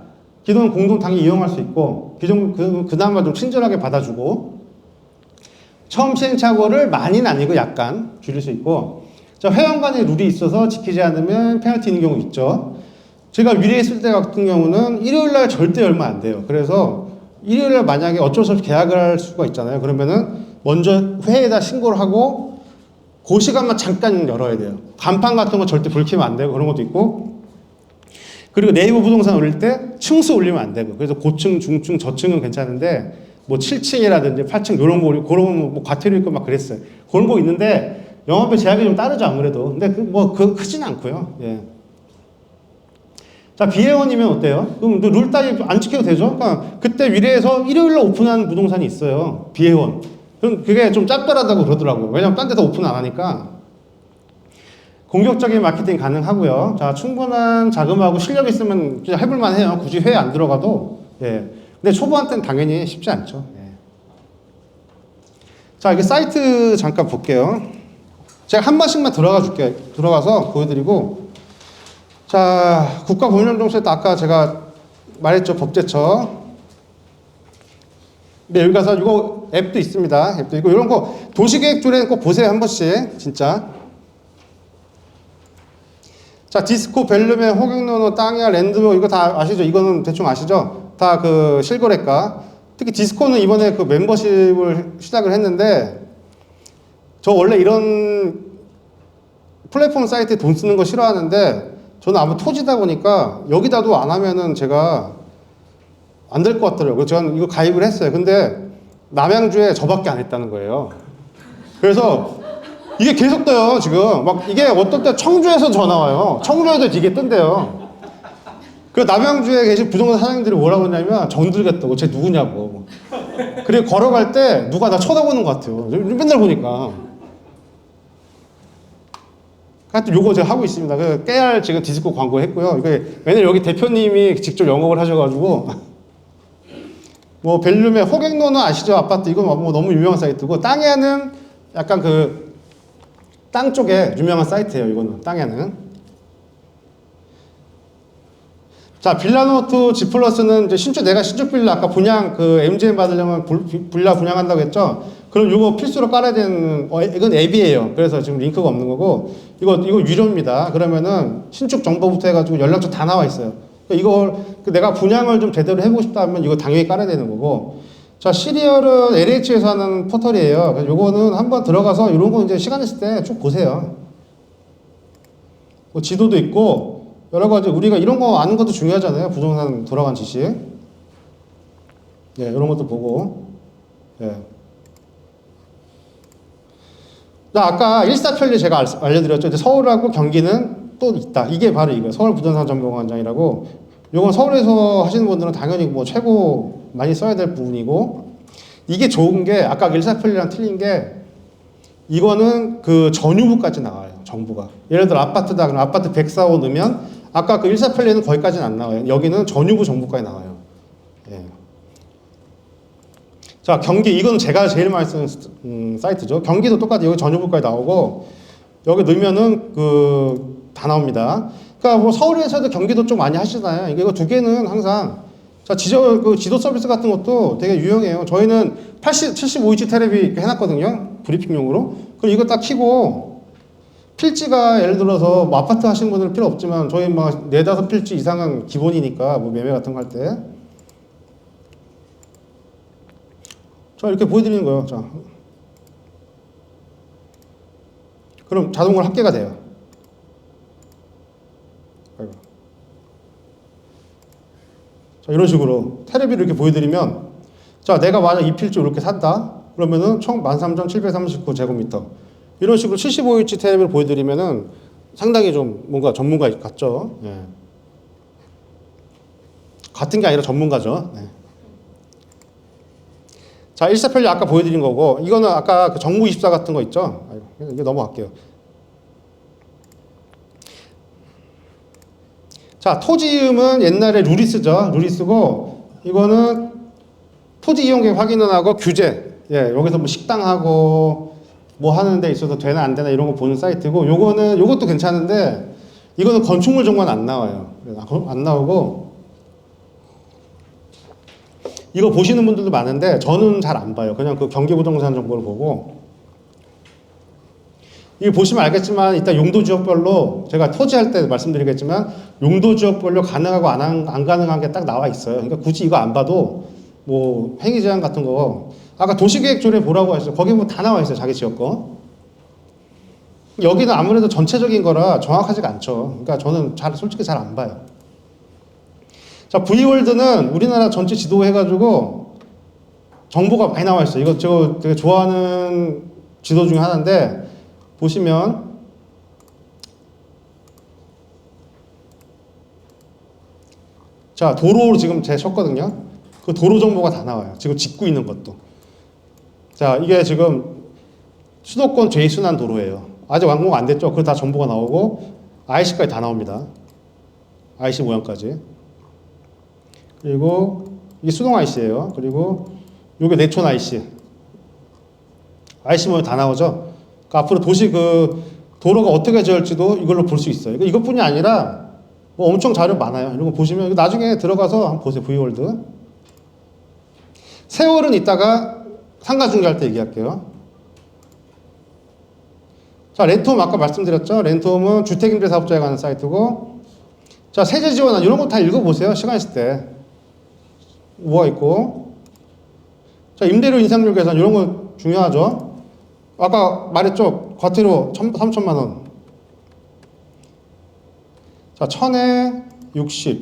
기존 공동 당연히 이용할 수 있고 기존 그나마 좀 친절하게 받아주고 처음 시행착오를 많이는 아니고 약간 줄일 수 있고 자, 회원 간의 룰이 있어서 지키지 않으면 페널티 있는 경우 있죠. 제가 위례에 있을 때 같은 경우는 일요일날 절대 열면 안 돼요. 그래서 일요일날 만약에 어쩔 수 없이 계약을 할 수가 있잖아요. 그러면은 먼저 회에다 신고를 하고 그 시간만 잠깐 열어야 돼요. 간판 같은 거 절대 불 켜면 안 되고 그런 것도 있고 그리고 네이버 부동산 올릴 때 층수 올리면 안 되고 그래서 고층, 중층, 저층은 괜찮은데 뭐 7층이라든지 8층 이런 거 올리고 그런 뭐 과태료 있고 막 그랬어요. 그런 거 있는데 영업의 제약이 좀 따르죠 아무래도. 근데 그 크진 않고요. 예. 자, 비회원이면 어때요? 그럼 룰 따위 안 지켜도 되죠? 그러니까 그때 위례에서 일요일날 오픈한 부동산이 있어요. 비회원. 그럼 그게 좀 짭짤하다고 그러더라고요. 왜냐면 딴 데서 오픈 안 하니까. 공격적인 마케팅 가능하고요. 자, 충분한 자금하고 실력 있으면 그냥 해볼만 해요. 굳이 회에 안 들어가도. 예. 근데 초보한테는 당연히 쉽지 않죠. 예. 자, 이게 사이트 잠깐 볼게요. 제가 한 번씩만 들어가서 보여드리고. 자, 국가공인중개사 아까 제가 말했죠. 법제처. 근데 여기 가서 이거 앱도 있습니다. 앱도 있고 이런 거 도시계획조례는 꼭 보세요. 한 번씩. 진짜. 자, 디스코, 벨룸의 호갱노노, 땅이야, 랜드모 이거 다 아시죠? 이거는 대충 아시죠? 다 그 실거래가. 특히 디스코는 이번에 그 멤버십을 시작을 했는데 저 원래 이런 플랫폼 사이트에 돈 쓰는 거 싫어하는데 저는 아무 토지다 보니까 여기다도 안 하면은 제가 안 될 것 같더라고요. 그래서 저는 이거 가입을 했어요. 근데 남양주에 저밖에 안 했다는 거예요. 그래서 이게 계속 떠요, 지금. 막 이게 어떤 때 청주에서 전화 와요. 청주에도 이게 뜬대요. 그 남양주에 계신 부동산 사장님들이 뭐라고 했냐면 정들겠다고. 쟤 누구냐고. 그리고 걸어갈 때 누가 나 쳐다보는 것 같아요. 맨날 보니까. 하여튼 요거 제가 하고 있습니다. 그 깨알 지금 디스코 광고 했고요. 이게 왜냐면 여기 대표님이 직접 영업을 하셔가지고 뭐 벨룸의 호갱노는 아시죠? 아파트 이거 뭐 너무 유명한 사이트고 땅에는 약간 그 땅 쪽에 유명한 사이트예요. 이거는 땅에는. 자, 빌라노트 G 플러스는 이제 내가 신축 빌라 아까 분양 그 MGM 받으려면 빌라 분양한다고 했죠. 그럼 이거 필수로 깔아야 되는 이건 앱이에요. 그래서 지금 링크가 없는 거고 이거 유료입니다. 그러면은 신축 정보부터 해가지고 연락처 다 나와 있어요. 이걸 내가 분양을 좀 제대로 해보고 싶다 하면 이거 당연히 깔아야 되는 거고. 자, 시리얼은 LH에서 하는 포털이에요. 그래서 요거는 한번 들어가서 이런 거 이제 시간 있을 때 쭉 보세요. 뭐 지도도 있고 여러 가지 우리가 이런 거 아는 것도 중요하잖아요. 부동산 돌아간 지식. 예, 이런 것도 보고. 예. 자, 아까 일사천리 제가 알려드렸죠. 이제 서울하고 경기는 또 있다. 이게 바로 이거예요. 서울 부동산 정보관장이라고. 요건 서울에서 하시는 분들은 당연히 뭐 최고 많이 써야 될 부분이고 이게 좋은 게 아까 일사천리랑 틀린 게 이거는 그 전유부까지 나와요. 정부가. 예를 들어 아파트다. 그럼 아파트 104호 넣으면 아까 그 일사천리는 거기까지는 안 나와요. 여기는 전유부 정보까지 나와요. 예. 자, 경기 이건 제가 제일 많이 쓰는 사이트죠. 경기도 똑같아요. 여기 전유부까지 나오고 여기 넣으면은 그 다 나옵니다. 그러니까 뭐 서울에서도 경기도 좀 많이 하시잖아요. 이거 두 개는 항상 자 지도 서비스 같은 것도 되게 유용해요. 저희는 75인치 테레비 해놨거든요. 브리핑용으로. 그럼 이거 딱 켜고 필지가 예를 들어서 뭐 아파트 하시는 분들은 필요 없지만 저희 막 4-5필지 이상은 기본이니까 뭐 매매 같은 거 할 때 자, 이렇게 보여드리는 거예요. 자, 그럼 자동으로 합계가 돼요. 자, 이런 식으로 테레비를 이렇게 보여드리면, 자, 내가 만약 이 필지 이렇게 산다? 그러면은 총 13,739제곱미터. 이런 식으로 75인치 테레비를 보여드리면은 상당히 좀 뭔가 전문가 같죠? 예. 같은 게 아니라 전문가죠. 네. 자, 일사편리 아까 보여드린 거고, 이거는 아까 그 정부24 같은 거 있죠? 이게 넘어갈게요. 자, 토지음은 옛날에 루리스죠. 루리스고, 이거는 토지 이용 계획 확인을 하고 규제. 예, 여기서 뭐 식당하고 뭐 하는 데 있어서 되나 안 되나 이런 거 보는 사이트고, 요것도 괜찮은데, 이거는 건축물 정보는 안 나와요. 안 나오고, 이거 보시는 분들도 많은데, 저는 잘 안 봐요. 그냥 그 경기부동산 정보를 보고, 이거 보시면 알겠지만 이따 용도 지역별로 제가 토지할 때 말씀드리겠지만 용도 지역별로 가능하고 안 가능한 게 딱 나와 있어요. 그러니까 굳이 이거 안 봐도 뭐 행위 제한 같은 거 아까 도시계획조례 보라고 하셨어요. 거기 뭐 다 나와 있어요. 자기 지역 거. 여기는 아무래도 전체적인 거라 정확하지가 않죠. 그러니까 저는 솔직히 잘 안 봐요. 자, V월드는 우리나라 전체 지도 해가지고 정보가 많이 나와 있어요. 이거 제가 되게 좋아하는 지도 중에 하나인데 보시면 자, 도로 지금 제가 쳤거든요. 그 도로 정보가 다 나와요. 지금 짓고 있는 것도. 자, 이게 지금 수도권 제2순환 도로예요. 아직 완공 안 됐죠? 그거 다 정보가 나오고 IC까지 다 나옵니다. IC 모양까지. 그리고 이게 수동 IC예요. 그리고 이게 내촌 IC. IC 모양 다 나오죠? 그러니까 앞으로 도시 도로가 어떻게 지을지도 이걸로 볼 수 있어요. 이것뿐이 아니라 뭐 엄청 자료 많아요. 이런 거 보시면 나중에 들어가서 한번 보세요. V월드. 세월은 이따가 상가 중개할 때 얘기할게요. 자, 렌트홈 아까 말씀드렸죠? 렌트홈은 주택임대사업자에 관한 사이트고, 자, 세제 지원안 이런 거 다 읽어보세요. 시간 있을 때. 뭐가 있고, 자, 임대료 인상률 계산 이런 거 중요하죠? 아까 말했죠? 과태료 3천만 원. 자, 1000에 60.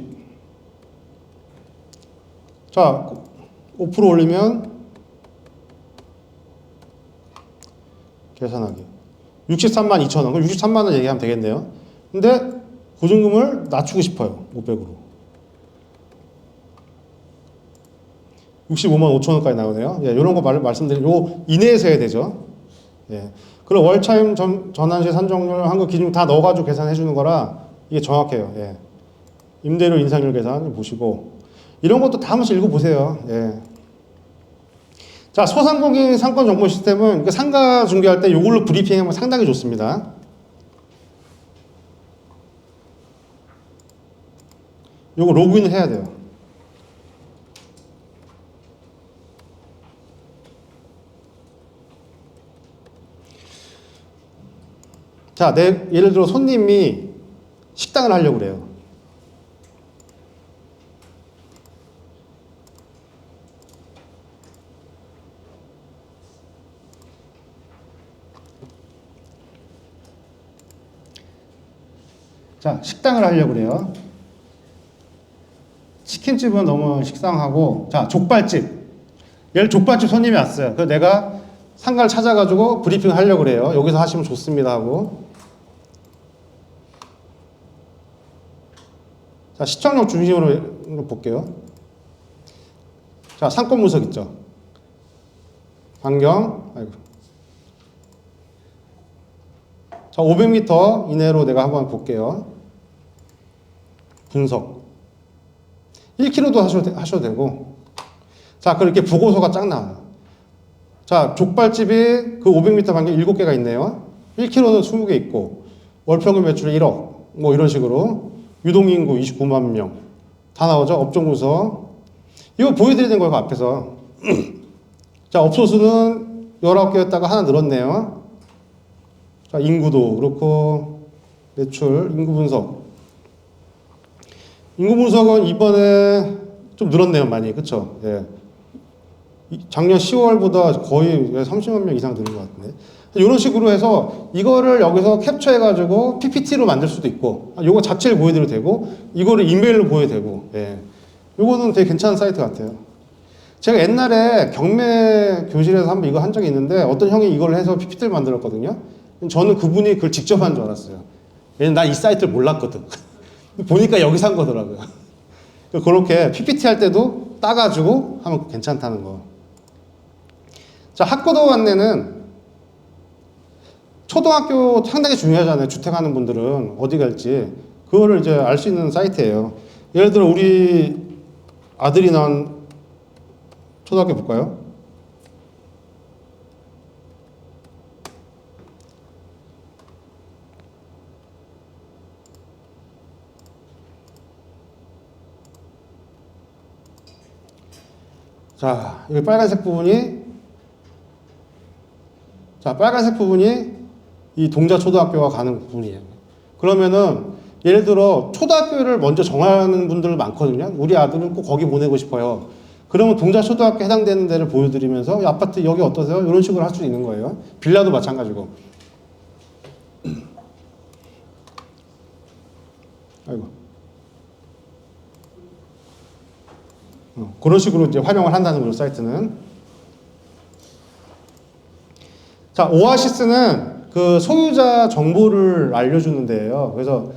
자, 5% 올리면 계산하기. 63만 2천 원. 그럼 63만 원 얘기하면 되겠네요. 근데 보증금을 낮추고 싶어요. 500으로. 65만 5천 원까지 나오네요. 예, 이런 거 말씀드린 요 이내에서 해야 되죠. 예. 그리고 월차임 전환시 산정률 한거 기준 다 넣어가지고 계산해 주는 거라 이게 정확해요. 예. 임대료 인상률 계산 보시고 이런 것도 다 한 번씩 읽어보세요. 예. 자, 소상공인 상권 정보 시스템은 상가 중개할 때 이걸로 브리핑하면 상당히 좋습니다. 요거 로그인을 해야 돼요. 자, 예를 들어 손님이 식당을 하려고 그래요. 자, 식당을 하려고 그래요. 치킨집은 너무 식상하고, 자, 족발집. 예를 족발집 손님이 왔어요. 그래서 내가 상가를 찾아가지고 브리핑을 하려고 그래요. 여기서 하시면 좋습니다 하고. 자, 시청역 중심으로 볼게요. 자, 상권 분석 있죠. 반경, 아이고. 자, 500m 이내로 내가 한번 볼게요. 분석. 1km도 하셔도 되고. 자, 그렇게 보고서가 쫙 나와요. 자, 족발집이 그 500m 반경 7개가 있네요. 1km는 20개 있고, 월평균 매출 1억, 뭐 이런 식으로. 유동인구 29만 명. 다 나오죠? 업종 분석. 이거 보여드리는 거예요, 앞에서. 자, 업소수는 19개였다가 하나 늘었네요. 자, 인구도 그렇고, 매출, 인구 분석. 인구 분석은 이번에 좀 늘었네요, 많이. 그쵸? 예. 작년 10월보다 거의 30만 명 이상 되는 것 같은데. 이런 식으로 해서 이거를 여기서 캡처해가지고 PPT로 만들 수도 있고, 요거 자체를 보여드려도 되고, 이거를 이메일로 보여도 되고, 예. 요거는 되게 괜찮은 사이트 같아요. 제가 옛날에 경매 교실에서 한번 이거 한 적이 있는데, 어떤 형이 이걸 해서 PPT를 만들었거든요. 저는 그분이 그걸 직접 한 줄 알았어요. 왜냐면 난 이 사이트를 몰랐거든. 보니까 여기서 한 거더라고요. 그렇게 PPT 할 때도 따가지고 하면 괜찮다는 거. 자, 학고도 안내는 초등학교 상당히 중요하잖아요. 주택하는 분들은 어디 갈지. 그거를 이제 알 수 있는 사이트예요. 예를 들어 우리 아들이 나온 초등학교 볼까요? 자, 여기 빨간색 부분이 이 동자 초등학교가 가는 부분이에요. 그러면은 예를 들어 초등학교를 먼저 정하는 분들 많거든요. 우리 아들은 꼭 거기 보내고 싶어요. 그러면 동자 초등학교 해당되는 데를 보여드리면서 아파트 여기 어떠세요? 이런 식으로 할 수 있는 거예요. 빌라도 마찬가지고. 아이고. 그런 식으로 이제 활용을 한다는 거죠, 사이트는. 자, 오아시스는 그 소유자 정보를 알려주는 데예요. 그래서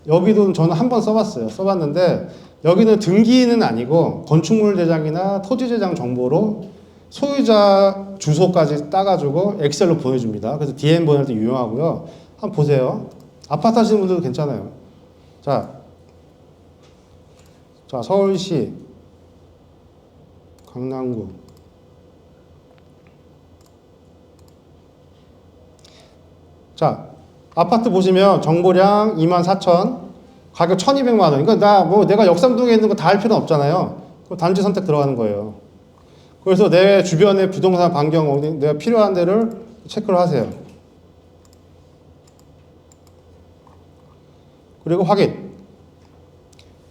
여기도 저는 한번 써봤어요. 써봤는데 여기는 등기는 아니고 건축물 대장이나 토지 대장 정보로 소유자 주소까지 따가지고 엑셀로 보내줍니다. 그래서 DM 보낼 때 유용하고요. 한번 보세요. 아파트 하시는 분들도 괜찮아요. 자, 서울시 강남구 자, 아파트 보시면 정보량 24,000, 가격 1,200만 원. 그러니까 내가 역삼동에 있는 거 다 할 필요는 없잖아요. 그럼 단지 선택 들어가는 거예요. 그래서 내 주변에 부동산 반경 내가 필요한 데를 체크를 하세요. 그리고 확인.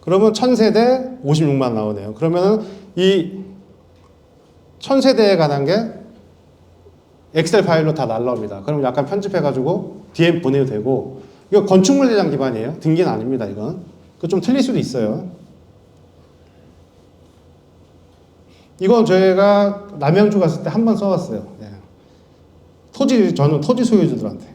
그러면 1000세대 56만 원 나오네요. 그러면은 이 1000세대에 관한 게 엑셀 파일로 다 날라옵니다. 그럼 약간 편집해가지고 DM 보내도 되고, 이거 건축물 대장 기반이에요. 등기는 아닙니다, 이건. 그 좀 틀릴 수도 있어요. 이건 저희가 남양주 갔을 때 한 번 써봤어요. 네. 저는 토지 소유주들한테.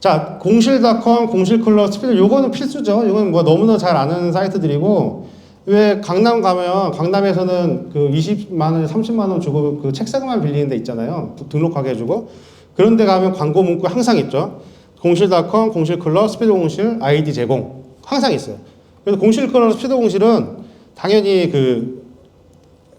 자, 공실닷컴, 공실클럽, 스피드, 요거는 필수죠. 이건 뭐 너무나 잘 아는 사이트들이고, 왜 강남 가면, 강남에서는 그 20만 원, 30만 원 주고 그 책상만 빌리는 데 있잖아요. 등록하게 해주고. 그런 데 가면 광고 문구 항상 있죠. 공실닷컴, 공실클럽, 스피드 공실, 아이디 제공. 항상 있어요. 그래서 공실클럽, 스피드 공실은 당연히 그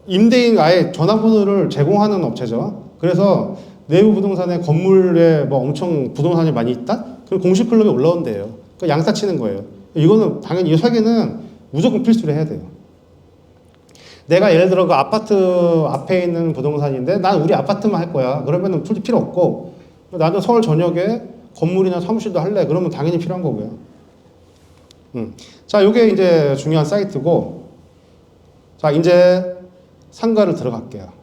임대인 아예 전화번호를 제공하는 업체죠. 그래서 내부 부동산에 건물에 뭐 엄청 부동산이 많이 있다? 그럼 공실클럽에 올라온대요. 그러니까 양사 치는 거예요. 이거는 당연히 이 설계는 무조건 필수로 해야 돼요. 내가 예를 들어 그 아파트 앞에 있는 부동산인데 난 우리 아파트만 할 거야. 그러면은 필요 없고, 나는 서울 전역에 건물이나 사무실도 할래. 그러면 당연히 필요한 거고요. 자, 요게 이제 중요한 사이트고, 자, 이제 상가를 들어갈게요.